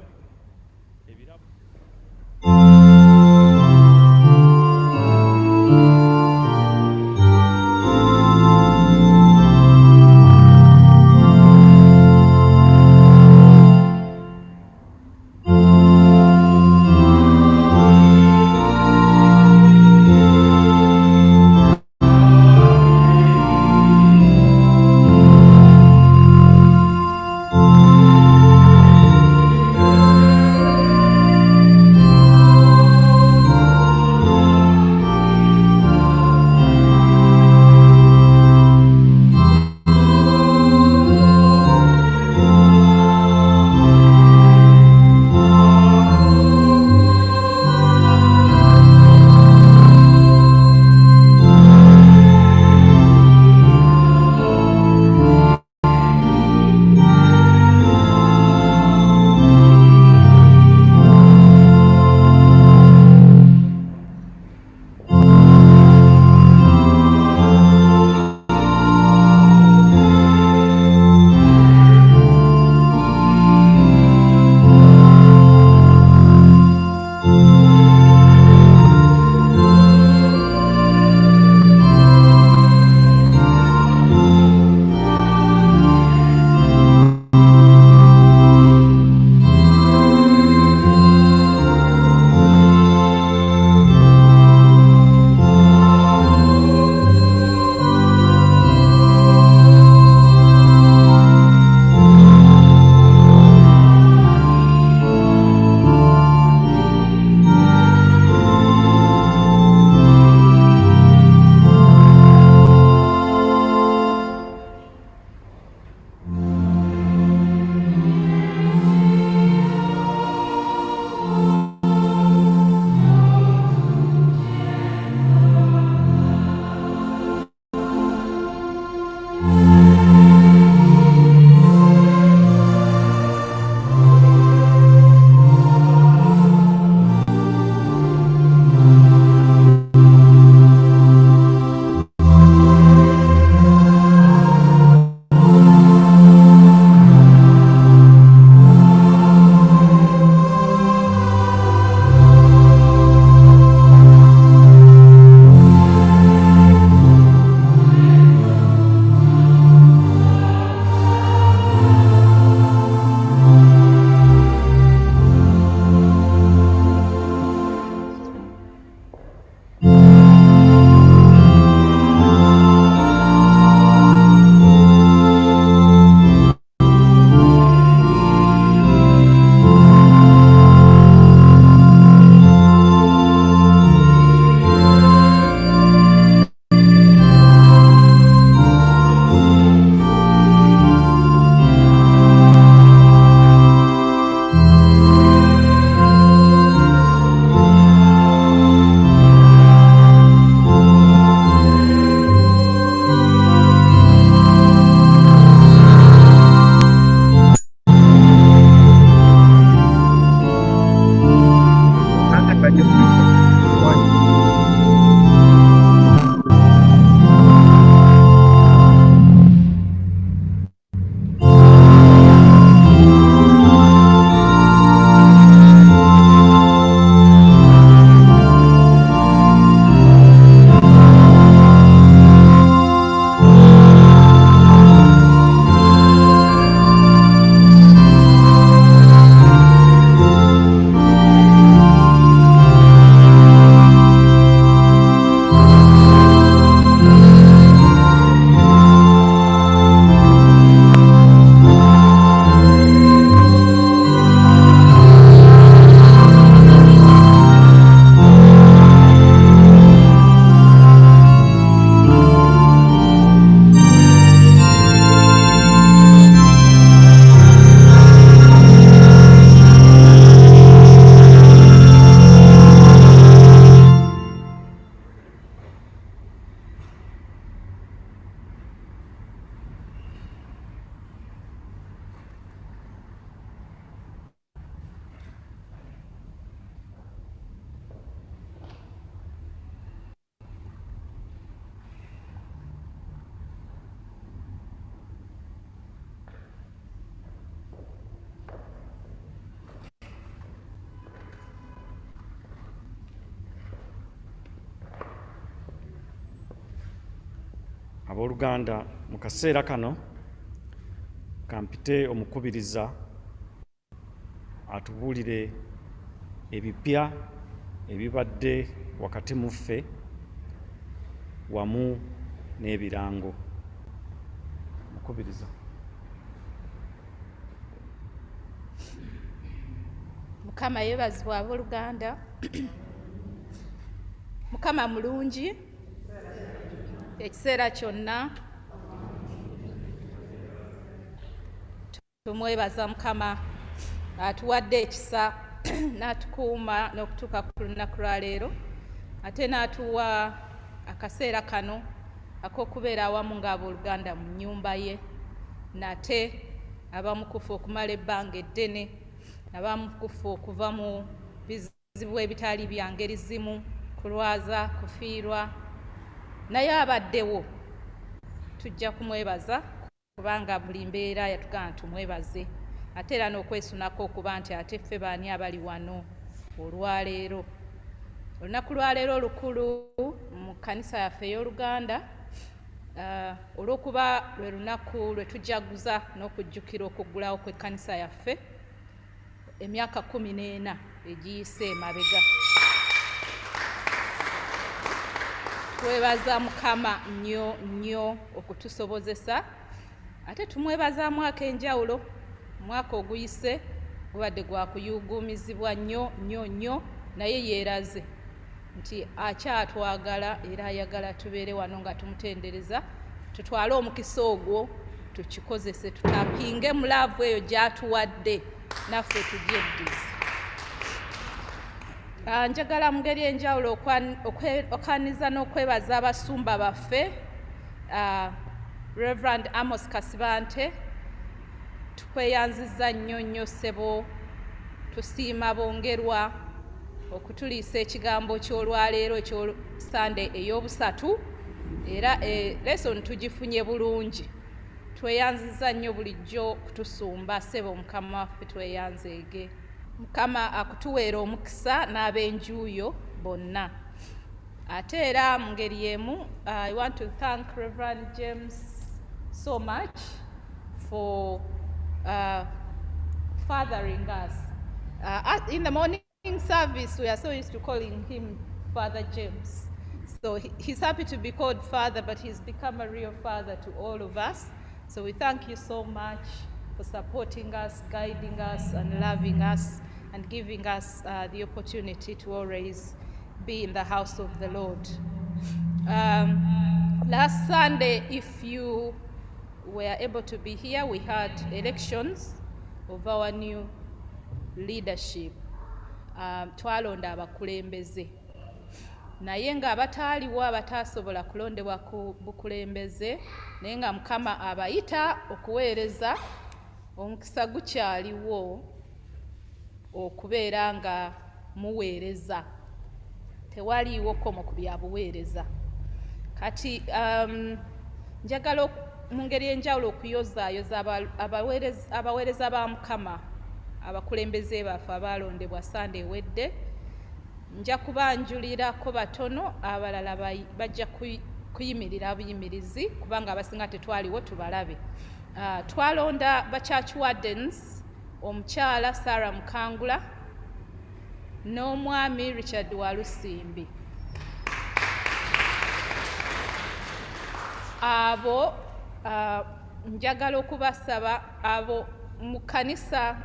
Abooluganda, mu kaseera kano kampite omukubiriza atubuulire ebipya ebibadde wakati mu ffe wamu n'ebirango. Mukubiriza. Mukama yeebazibwa abooluganda. Mukama mulungi ekiseera kyonna. Tumwebaza Mukama atuwadde ekisa n'atukuuma n'okutuuka ku lunaku lwa leero, ate n'atuwa akaseera kano ak'okubeera awamu ng'abooluganda mu nnyumba ye, nate abamukufu okumala ebbanga eddene, abamukufu okuva mu bizibu ebitali bya ngeri zimu, kulwaza, kufiirwa, naye abaddewo. Tujja kumwebaza kubanga buli mbeera yatugamba tumwebaze, ate era n'okwesunako okuba nti ate ffe baani abali wano olwaleero. Olunaku lwaleero lukulu mu kkanisa yaffe ey'Oluganda, olw'okuba lwe lunaku lwe tujaguza n'okujjukira okuggulawo kw'ekkanisa yaffe emyaka 14 egiyise emabega. Twebaza Mukama nnyo nnyo okutusobozesa, ate tumwebazaamu ak'enjawulo. Omwaka oguyise gubadde gwa kuyuguumizibwa nnyo nnyo nnyo, naye yeeraze nti akyatwagala era ayagala tubeere wano nga tumutendereza. Tutwale omukisa ogwo tukikozese, tutapinge mu laavu eyo gy'atuwadde, naffe tugyeddize. Njagala mu ngeri enjawulo okkaniriza n'okwebaza abasumba baffe, Rev'd Amos Kasibante. Tukweyanziza nnyo nnyo ssebo, tusiima bongerwa okutuliisa ekigambo ky'olwaleero ekyo Sunday ey'obusatu, era lesson tugifunye bulungi. Tweyanziza nnyo bulijjo kutusumba ssebo. Mukama waffe tweyanzeege. Mukama akutuweera omukisa n'ab'enjuuyo bonna. Ate era mu ngeri y'emu, I want to thank Reverend James so much for fathering us. In the morning service, we are so used to calling him Father James. So he's happy to be called Father, but he's become a real father to all of us. So we thank you so much for supporting us, guiding us, and loving us, and giving us the opportunity to always be in the house of the Lord. Last Sunday, if you were able to be here, we had elections of our new leadership. Twalonda abakulembeze, naye nga abataaliwo abatasobola kulondebwa ku bukulembeze, naye nga Mukama abayita okuweereza, omukisa gukyaliwo okubeera nga muweereza. Tewaliiwo kkomo ku bya buweereza. Kati njagala mu ngeri enjawulo okuyozaayoza abaweereza ba Mukama, abakulembeze baffe abaalondebwa Sande ewedde. Nja kubanjulirako batono, abalala bajja kuyimirira buyimirizi kubanga abasinga tetwaliwo tubalabe. Twalonda ba church wardens, omukyala Sarah Mukangula n'omwami Richard Walusimbi. Abo njagala okubasaba, abo mu kkanisa,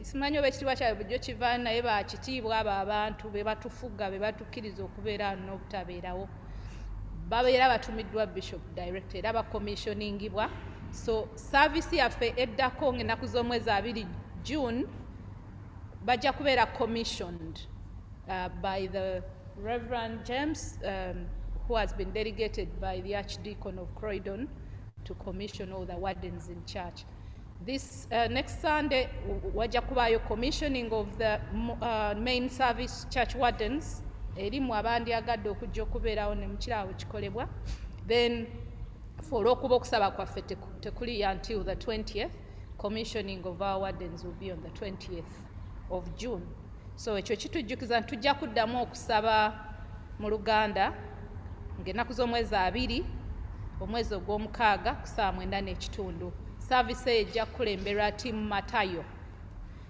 simanyi oba ekitiibwa kyabwe bujjo kiva naye bakitiibwa abo abantu be batufuga, be batukkiriza okubeera n'obutabeerawo. Babeera batumiddwa bishop direct era bakomissioningibwa. So service yaffe eddako ng'ennaku z'omwezi 2 June bajja kubeera commissioned by the Reverend James, who has been delegated by the Archdeacon of Croydon to commission all the wardens in church. This next Sunday, wajja kubaayo commissioning of the main service church wardens. Erimu abandyagadde okujja okubeerawo ne mukiraawo kikolebwa. Then for olw'okuba okusaba kwaffe tekuli until the 20th, commissioning of our wardens will be on the 20th of June. So ekyo kitujjukiza nti tujja kuddamu okusaba mu Luganda ng'ennaku z'omwezi 2 omwezi ogw'omukaaga ku 9:30. Saavisi eyo ejja kukulemberwa ttiimu Matayo.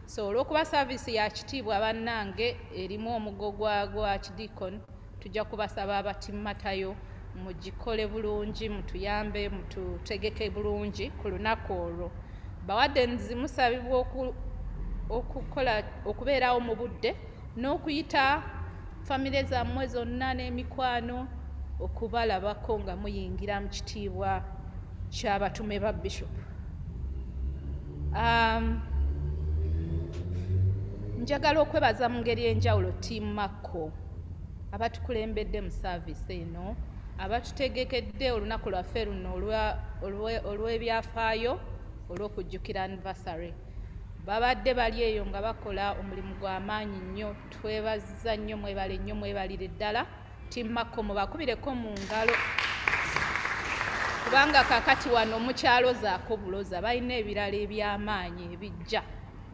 So olw'okuba saavisi ya kitiibwa bannange erimu omugo gwa kidikoni, tujja kubasaba aba ttiimu Matayo mugikole bulungi, mutuyambe, mututegeke bulungi ku lunaku olwo. Bawaddenzi musabibwa okubeerawo mu budde n'okuyita famire zammwe zonna n'emikwano okubalabako nga muyingira mu kitiibwa ky'abatume ba Bishop. Njagala okwebaza mu ngeri enjawulo ttiimu Mako abatukulembedde mu saavisi eno, abatutegekedde olunaku lwaffe luno olw'ebyafaayo olw'okujjukira anniversary. Babadde bali eyo nga bakola omulimu gw'amaanyi nnyo. Twebaza nnyo, mwebale nnyo, mwebalire ddala. Ttiimu Mako mubakubireko mu ngalo kubanga kakati wano mukyalozaako buloza, balina ebirala eby'amaanyi ebijja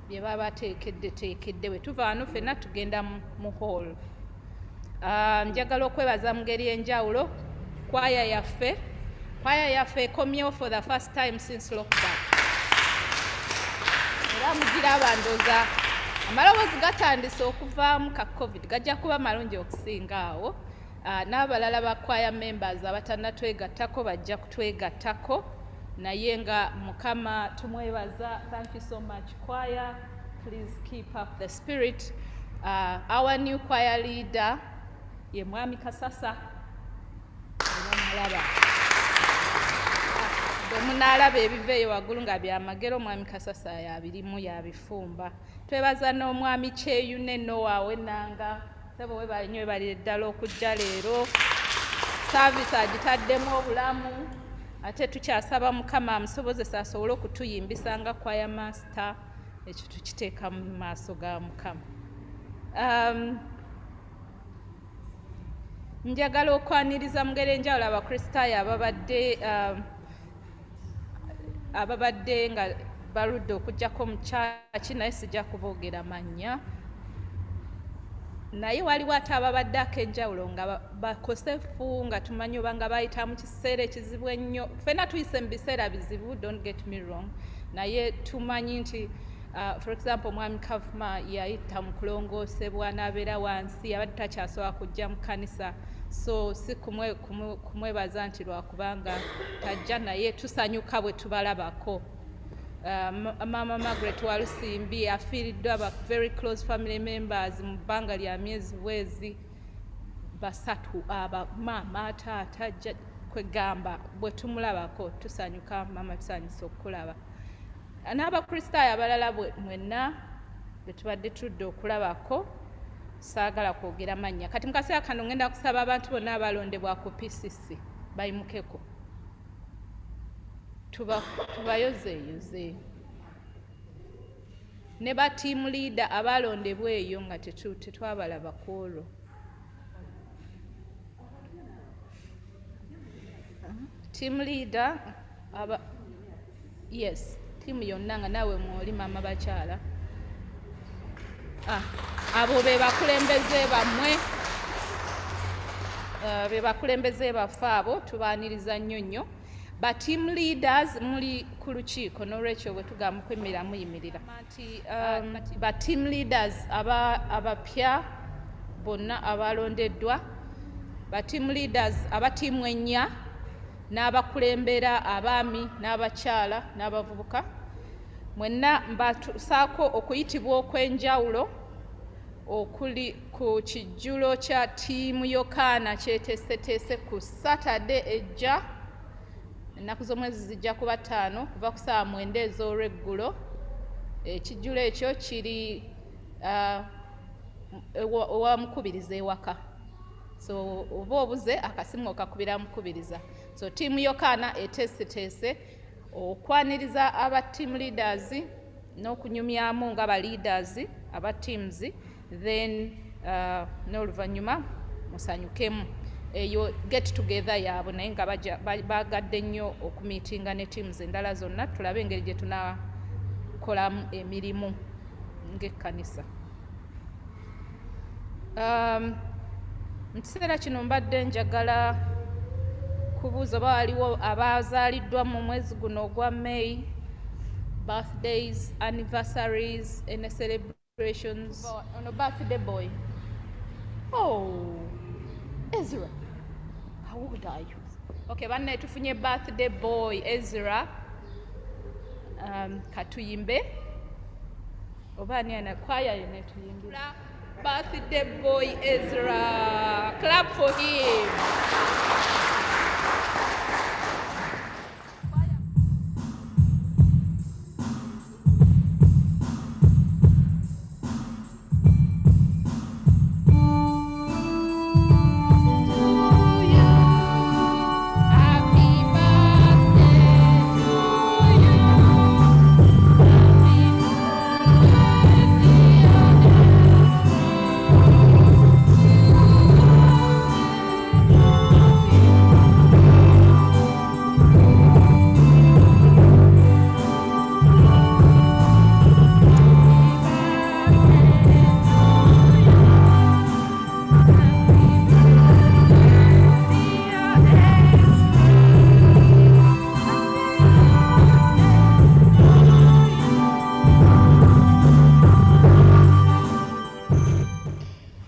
bye baba teekedde. Bwe tuva wano ffenna tugenda mu hall. Njagala okwebaza mu ngeri enjawulo kwaya yaffe ekomyewo for the first time since lockdown. Era mugiraba ndooza amaloboozi gatandise okuvaamu ka covid, gajja kuba malungi okusinga awo. N'abalala ba kwaya members abatannatwegattako bajja kutwegattako, naye nga Mukama tumwebaza. Thank you so much choir, please keep up the spirit. Our new choir leader ye Mwami Kasasa. Bwe munaalaba ebiveeyo waggulu nga byamagero, Mwami Kasasa yabirimu yabifumba. Twebaza n'Omwami Kyeyune Noah Wenanga, sebo webale nnyo, webalire ddala okujja leero. Saavisi agitaddemu obulamu, ate tukyasaba Mukama amusobozesa asobole okutuyimbisa nga choir master. Ekyo tukiteeka mu maaso ga Mukama. Njagala okwaniriza mu ngeri enjawulo abakristaayo ababadde nga baludde okujjako mu kyaki, naye sijja kuboogera mannya. Naye waliwo ate ababadde ak'enjawulo nga bakosefu, nga tumanyi oba nga bayita mu kiseera ekizibu ennyo. Ffenna tuyise mu biseera bizibu, don't get me wrong, naye tumanyi nti for example Mwami Kavuma yayita mu kulongoosebwa n'abeera wansi, abadde takyasobola kujja mu kkanisa. So si kumwebaza nti lwakubanga tajja, naye tusanyuka bwe tubalabako. Mama Margaret Walusimbi afiiriddwa aba very close family members mu bbanga lya myezi bwezi basatu, abamaama, taata, kwegamba bwe tumulabako tusanyuka. Mama tusanyusa okulaba. N'abakristaayo abalala mwenna bwe tubadde tudde okulabako, saagala kwogera mannya. Kati mu kaseera kano ngenda kusaba abantu bonna abalondebwa ku PCC bayimukeko, tubayozeeyoze. Ne ba team leader abalondebwa eyo nga tetwabalaba ku olwo. Team leader yes, tiimu yonna nga naawe mwoli maama bakyala. Abo be bakulembeze bammwe, be bakulembeze baffe abo tubaaniriza nnyo nnyo. Ba team leaders muli ku lukiiko, n'olwekyo bwe tugamba kwemerera muyimirira. Ba team leaders abapya bonna abalondeddwa, ba team leaders abatiimu ennya, n'abakulembera abaami n'abakyala n'abavubuka, mwenna mbatusaako okuyitibwa okw'enjawulo okuli ku kijjulo kya ttiimu Yokaana kyeteeseteese ku Saturday ejja. Ennaku z'omwezi zijja kuba 5 kuva ku ssaawa 9 ez'olweggulo. Ekijjulo ekyo kiri owa mukubiriza ewaka. So oba obuze akasimu okakubira mukubiriza. So ttiimu Yokaana eteeseteese okwaniriza aba team leaders n'okunyumyamu nga ba leaders aba teams, then n'oluvannyuma musanyukemu. Eyo get together yaabwe, naye nga bagadde nnyo okumiitinga ne teams endala zonna tulabe engeri gye tunakolamu emirimu ng'ekkanisa. Mu kiseera kino mbadde njagala kubuuza oba waliwo abazaaliddwa mu mwezi guno ogwa May, birthdays, anniversaries, any celebrations. On a birthday boy. Oh, Ezra, how old are you? Okay, banne tufunye birthday boy Ezra. Katuyimbe. Oba ani ana kwaya yene tuyimbira. Birthday boy Ezra. Clap for him.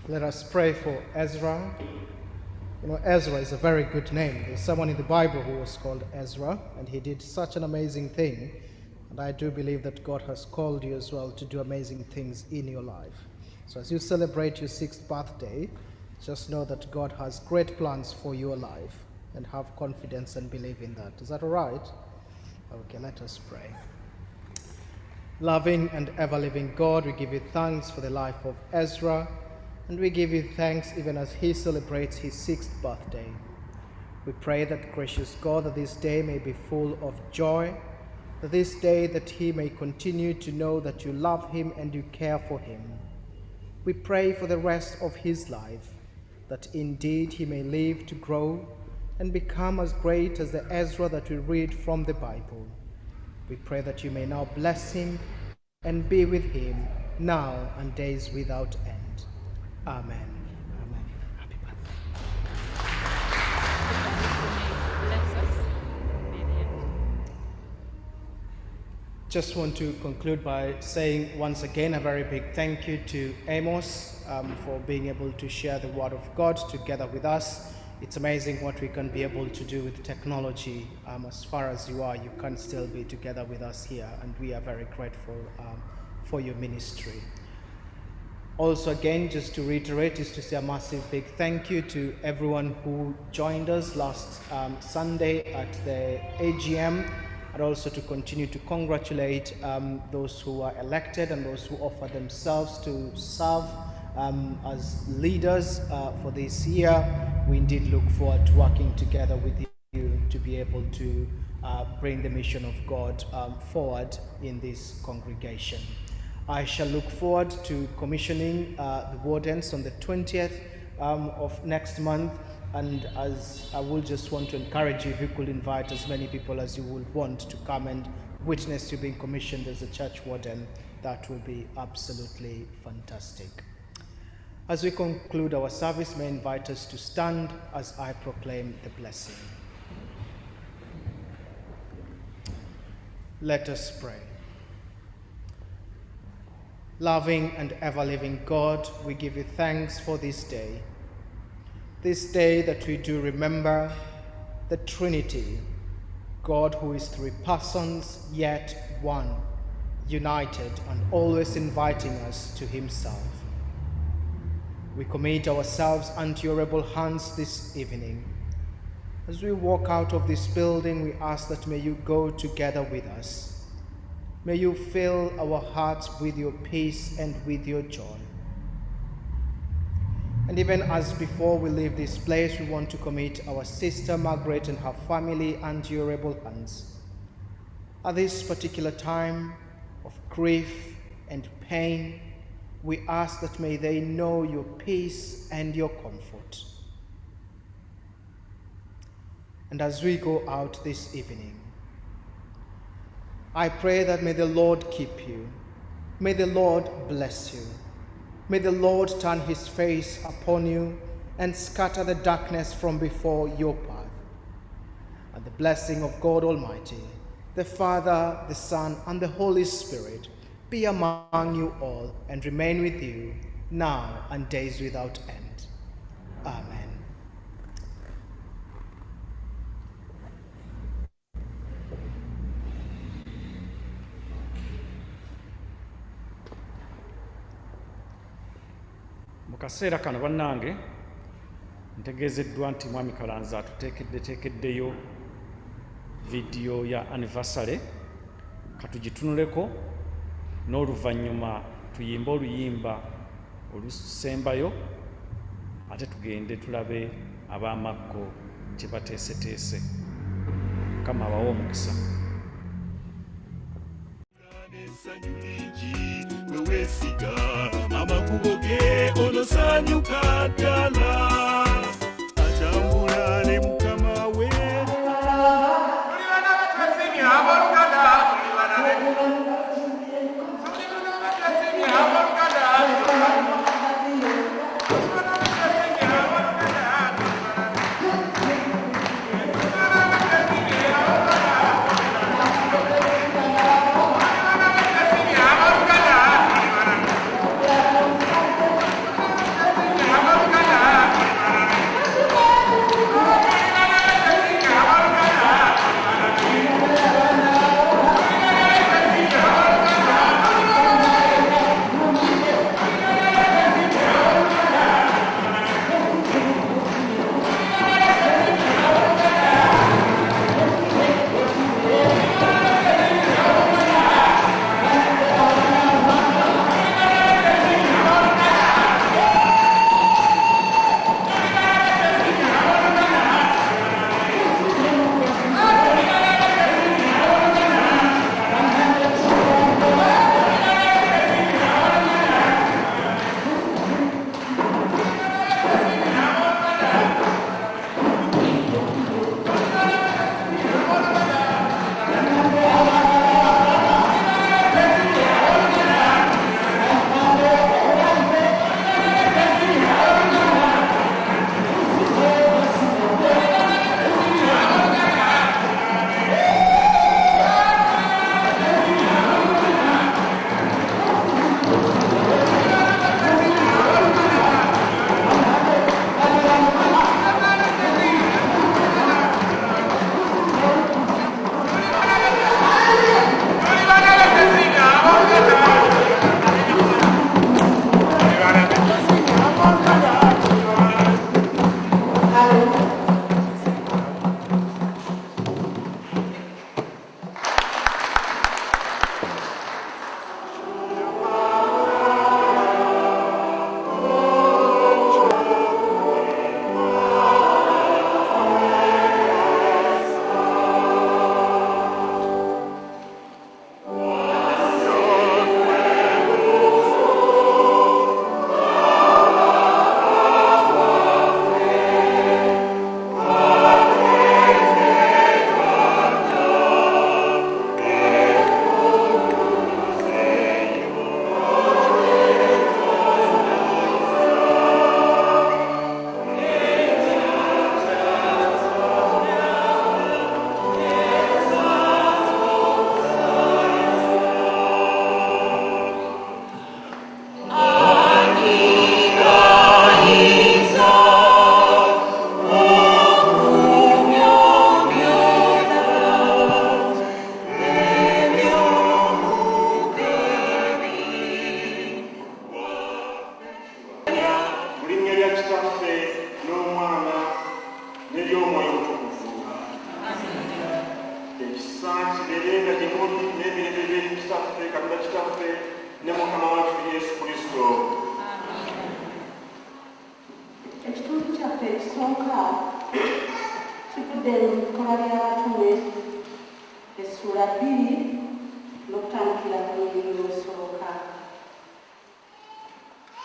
Let us pray for Ezra. You know, Ezra is a very good name. There's someone in the Bible who was called Ezra, and he did such an amazing thing. And I do believe that God has called you as well to do amazing things in your life. So as you celebrate your 6th birthday, just know that God has great plans for your life, and have confidence and believe in that. Is that all right? Okay, let us pray. Loving and ever-living God, we give you thanks for the life of Ezra, and we give you thanks even as he celebrates his 6th birthday. We pray that, gracious God, that this day may be full of joy, that this day that he may continue to know that you love him and you care for him. We pray for the rest of his life, that indeed he may live to grow and become as great as the Ezra that we read from the Bible. We pray that you may now bless him and be with him now and days without end. Amen. Amen. Happy birthday. Bless us. Just want to conclude by saying once again a very big thank you to Amos for being able to share the word of God together with us. It's amazing what we can be able to do with technology. As far as you are, you can still be together with us here, and we are very grateful for your ministry. Also, again, just to reiterate, is to say a massive big thank you to everyone who joined us last Sunday at the AGM, and also to continue to congratulate those who are elected and those who offer themselves to serve as leaders for this year. We indeed look forward to working together with you to be able to bring the mission of God forward in this congregation. I shall look forward to commissioning the wardens on the 20th of next month, and as I will just want to encourage you, if you could invite as many people as you would want to come and witness you being commissioned as a church warden, that will be absolutely fantastic. As we conclude our service, may I invite us to stand as I proclaim the blessing. Let us pray. Loving and ever-living God, we give you thanks for this day that we do remember the Trinity, God who is 3 persons, yet one, united and always inviting us to himself. We commit ourselves unto your able hands this evening. As we walk out of this building, we ask that may you go together with us. May you fill our hearts with your peace and with your joy. And even as before we leave this place, we want to commit our sister Margaret and her family unto your able hands. At this particular time of grief and pain, we ask that may they know your peace and your comfort. And as we go out this evening, I pray that may the Lord keep you. May the Lord bless you. May the Lord turn his face upon you and scatter the darkness from before your path. and the blessing of God Almighty, the Father, the Son, and the Holy Spirit be among you all and remain with you now and days without end. Amen. Mu kaseera kano bannange ntegeezeddwa nti mwami Kalanza atuteekeddeyo vidiyo ya anniversary katugitunuleko n'oluvannyuma tuyimbe oluyimba olusembayo ate tugende tulabe ab'amakko kye bateeseteese. Mukama abawe omukisa. Wesiga amakubo ge onosanyuka ddala atambula ne mukama we.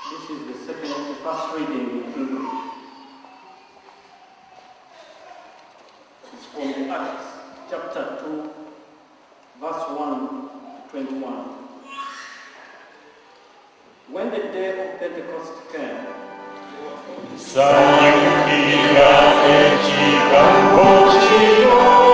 This is the first reading in English. It's from Acts chapter 2, verse 1 to 21. When the day of Pentecost came, Sabiiti Ey'Obusatu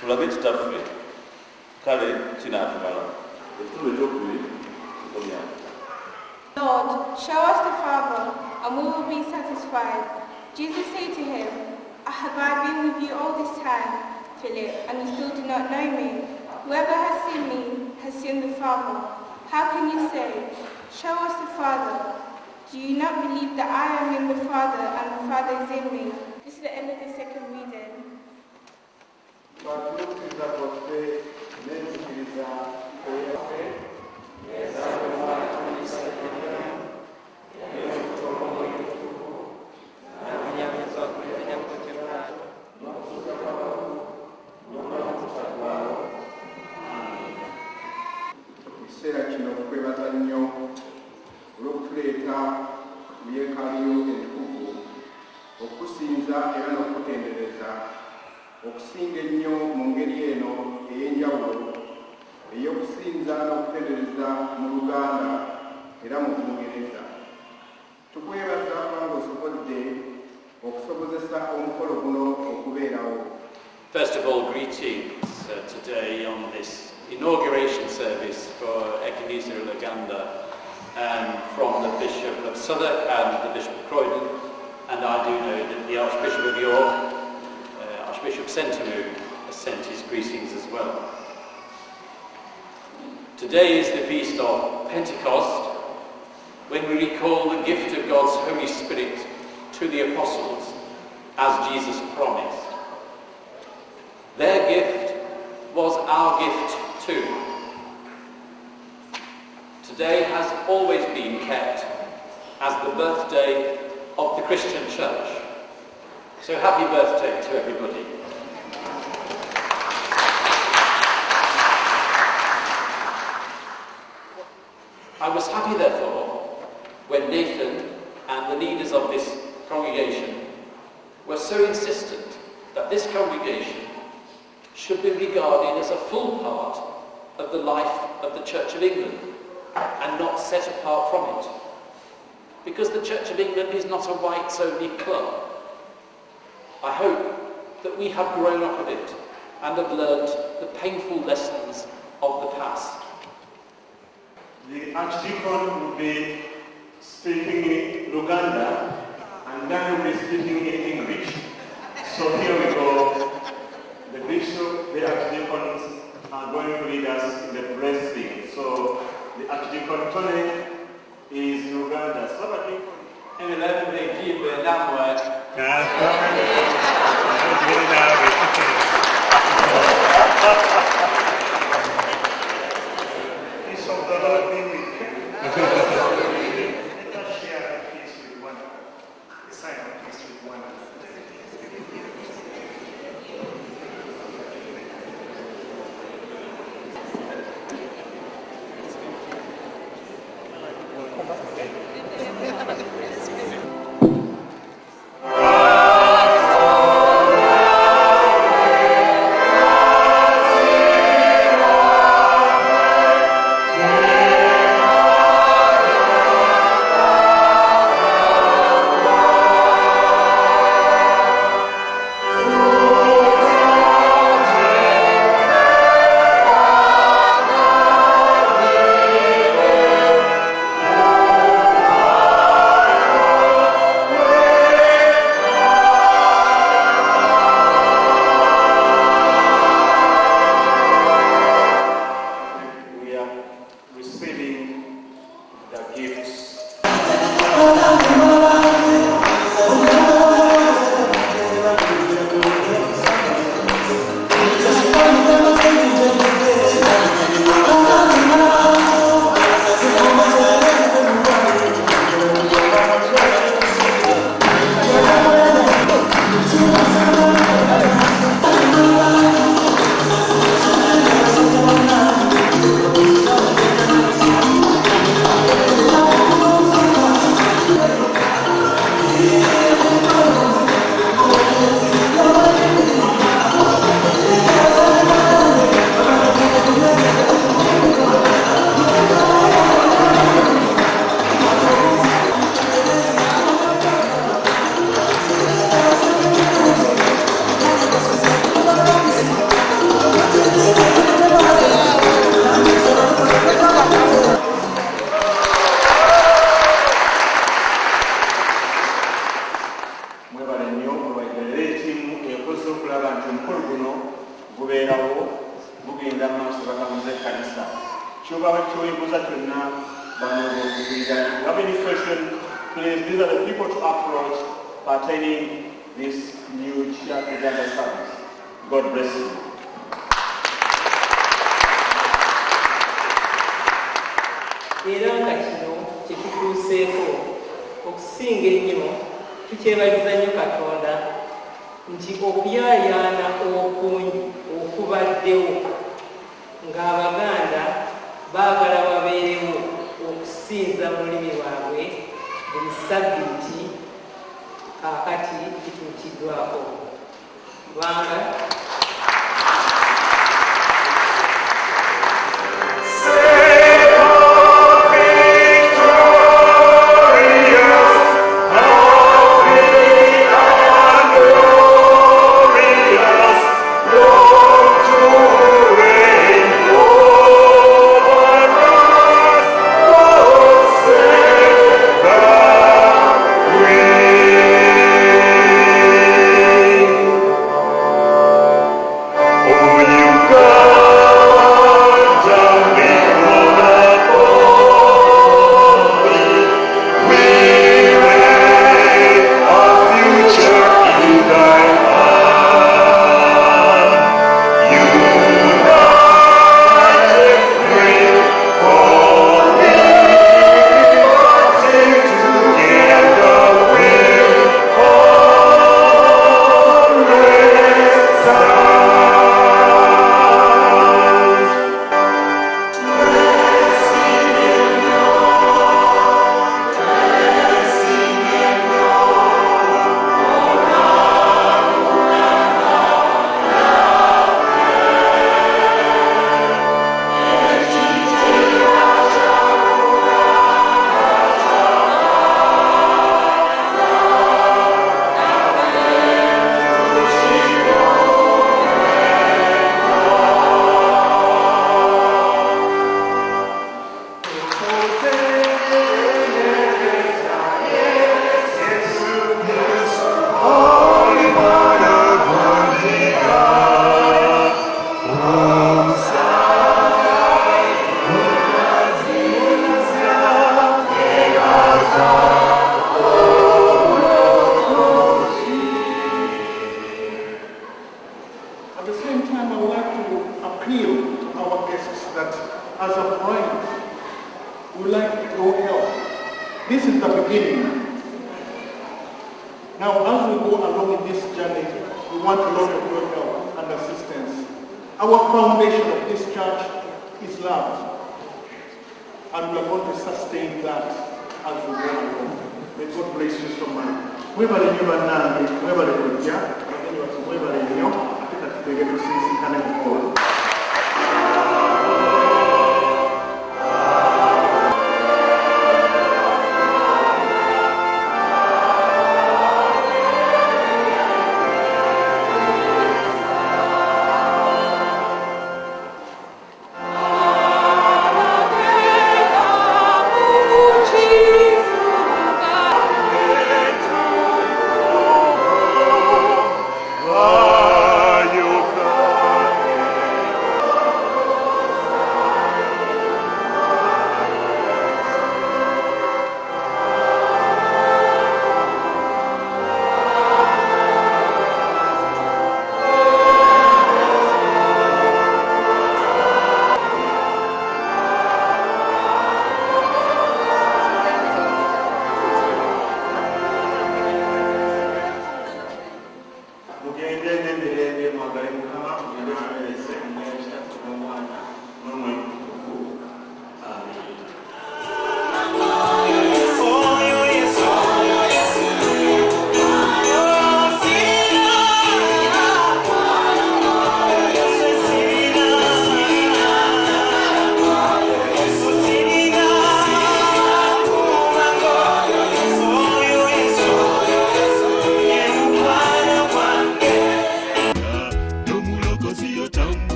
tulabe kitaffe kale kinaatumala ekitundu ekyokubiri okomya. Lord, show us the Father, and we will be satisfied. Jesus said to him, Have I been with you all this time, Philip, and you still do not know me? Whoever has seen me has seen the Father. How can you say, Show us the Father? Do you not believe that I am in the Father and the Father is in me? This is the end of the second reading. Ekiseera kino kwebaza nnyo olw'okutuleeta mu yeekaalu yo entukuvu okusinza era n'okutendereza okusinga ennyo mu ngeri eno ey'enjawulo ey'okusinza n'okutendereza mu Luganda era mu Lungereza. Tukwebaza kubanga osobodde okusobozesa omukolo guno okubeerawo. First of all, greetings today on this inauguration service for Ekkanisa Luganda from the Bishop of Southwark and the Bishop of Croydon, and I do know that the Archbishop of York, Archbishop Sentamu, has sent his greetings as well. Today is the feast of Pentecost, when we recall the gift of God's Holy Spirit to the apostles, as Jesus promised. Their gift was our gift too. Today has always been kept as the birthday of the Christian Church. So happy birthday to everybody. I was happy, therefore, when Nathan and the leaders of this congregation were so insistent that this congregation should be regarded as a full part of the life of the Church of England and not set apart from it. Because the Church of England is not a whites-only club. I hope that we have grown up with it and have learnt the painful lessons of the past. The Archdeacon will be speaking in Luganda and then will be speaking in English. So here we go. The Bishop, the Archdeacons are going to lead us in the blessing. So the Archdeacon Tony is in Uganda. Sabiiti Peace of the Lord be with you. Let us share the peace with one another. The sign of peace with one another. kubeerawo mugenda maaso bakamuza ekkanisa kyobaba kyoyibuza kyonna banookugwira. If you have any question, please, these are the people to approach pertaining this new church Uganda service. God bless you. Era nga kino kyekituuseeko okusinga ennyo tukyebaliza nnyo Katonda nti okuyaayaana okungi okubaddewo ng'Abaganda baagala babeerewo okusinza mu lulimi lwabwe buli Sabiiti kaakati kituukiddwako kubanga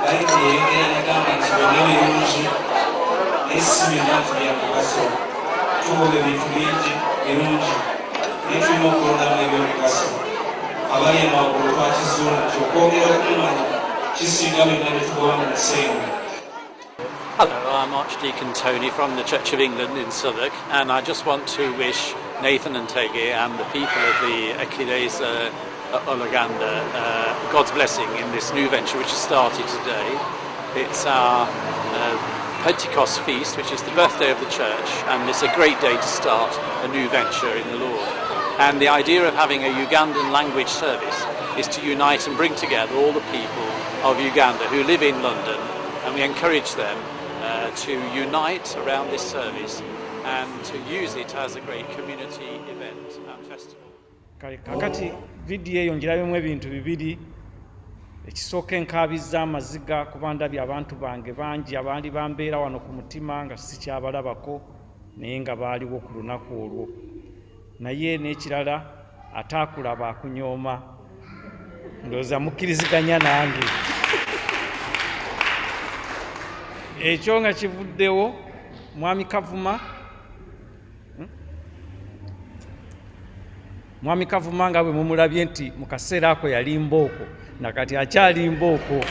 bayibuli yengera negamba nti byonna birungi naye si byonna tubya mugaso tuwoga ebintu bingi birungi naye tulina okulondamu ebyomugaso abali amagulu twakizuula nti okwongera okumanya kisinga byonna bye tugoba mu nsenga. Hello, I'm Archdeacon Tony from the Church of England in Southwark, and I just want to wish Nathan and Tege and the people of the Ekkanisa Luganda God's blessing in this new venture which has started today. It's our Pentecost feast, which is the birthday of the church, and it's a great day to start a new venture in the Lord. And the idea of having a Ugandan language service is to unite and bring together all the people of Uganda who live in London, and we encourage them to unite around this service and to use it as a great community event and festival. Kakati video eyo njirabemu ebintu bibiri. Ekisooka enkaabiza amaziga kuba ndabye abantu bange bangi abandi bambeera wano ku mutima nga sikyabalabako naye nga baaliwo ku lunaku olwo. Naye n'ekirala ataakulaba akunyooma. Ndowooza mukkiriziganya nange. Ekyo nga kivuddewo Mwami Kavuma nga bwe mumulabye nti mu kaseera ako yali mbooko nakati akyali mbooko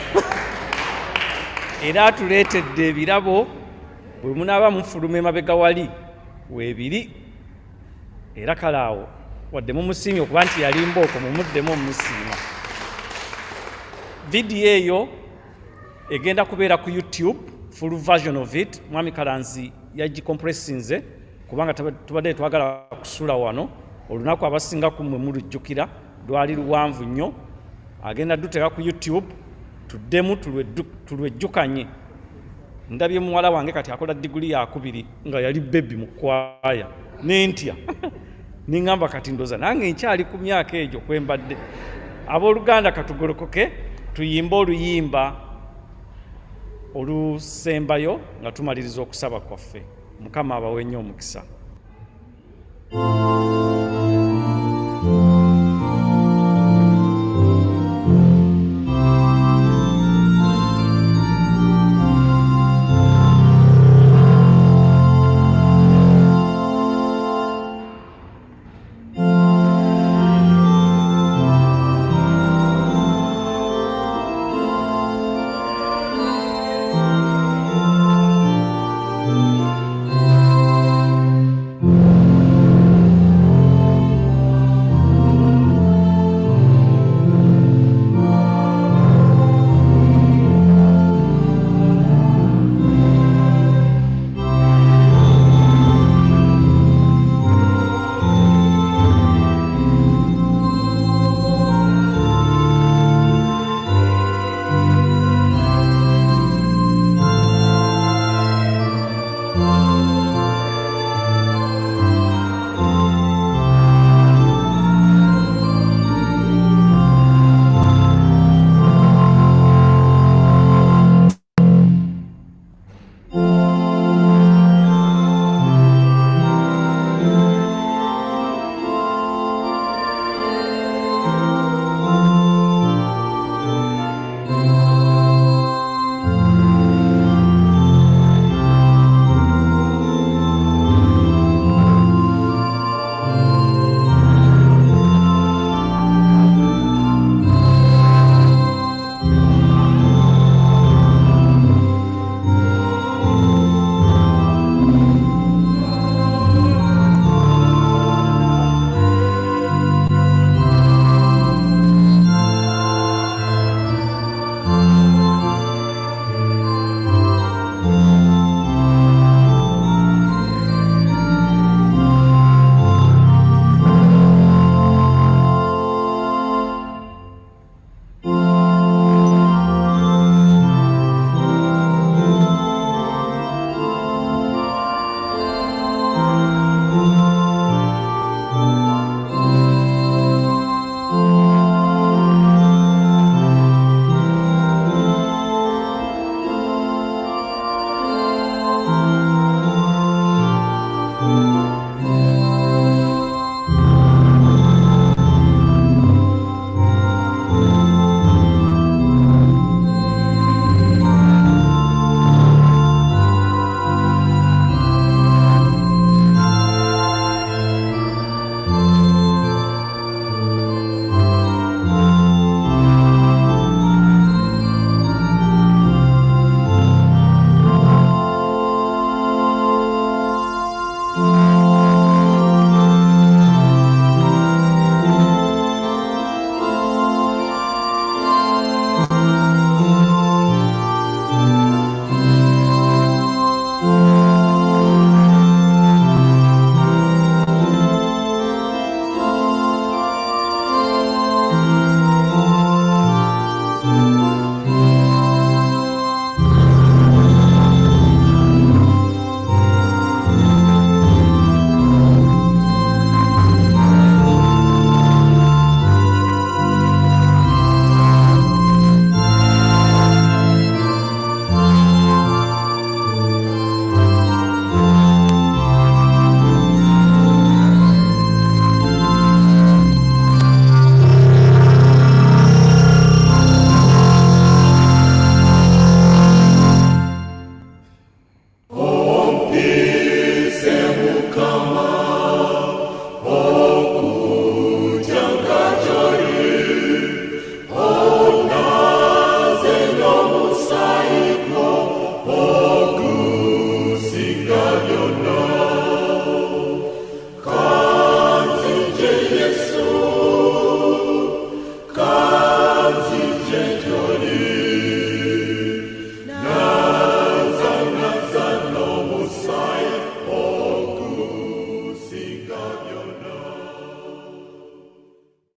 era atuleetedde ebirabo bwe munaaba mufuluma emabega wali weebiri era kale awo wadde mumusiimye okuba nti yali mbooko mumuddemu omumusiima. Vidiyo eyo egenda kubeera ku YouTube, full version of it. Mwami Kalanzi yagicompressinze kubanga tubadde twagala kusula wano olunaku abasinga kumwe mulujjukira lwali luwanvu nnyo. Agenda duteeka ku YouTube tuddemu tulwejjukanye. Ndabye muwala wange kati akola diguli ya 2 nga yali bebi mu kwaya n'entya ningamba kati ndoza nange nkyali ku myaka egyo kwembadde. Abooluganda katugolokoke tuyimba oluyimba olusembayo nga tumaliriza okusaba kwaffe. Mukama abawe nnyo omukisa.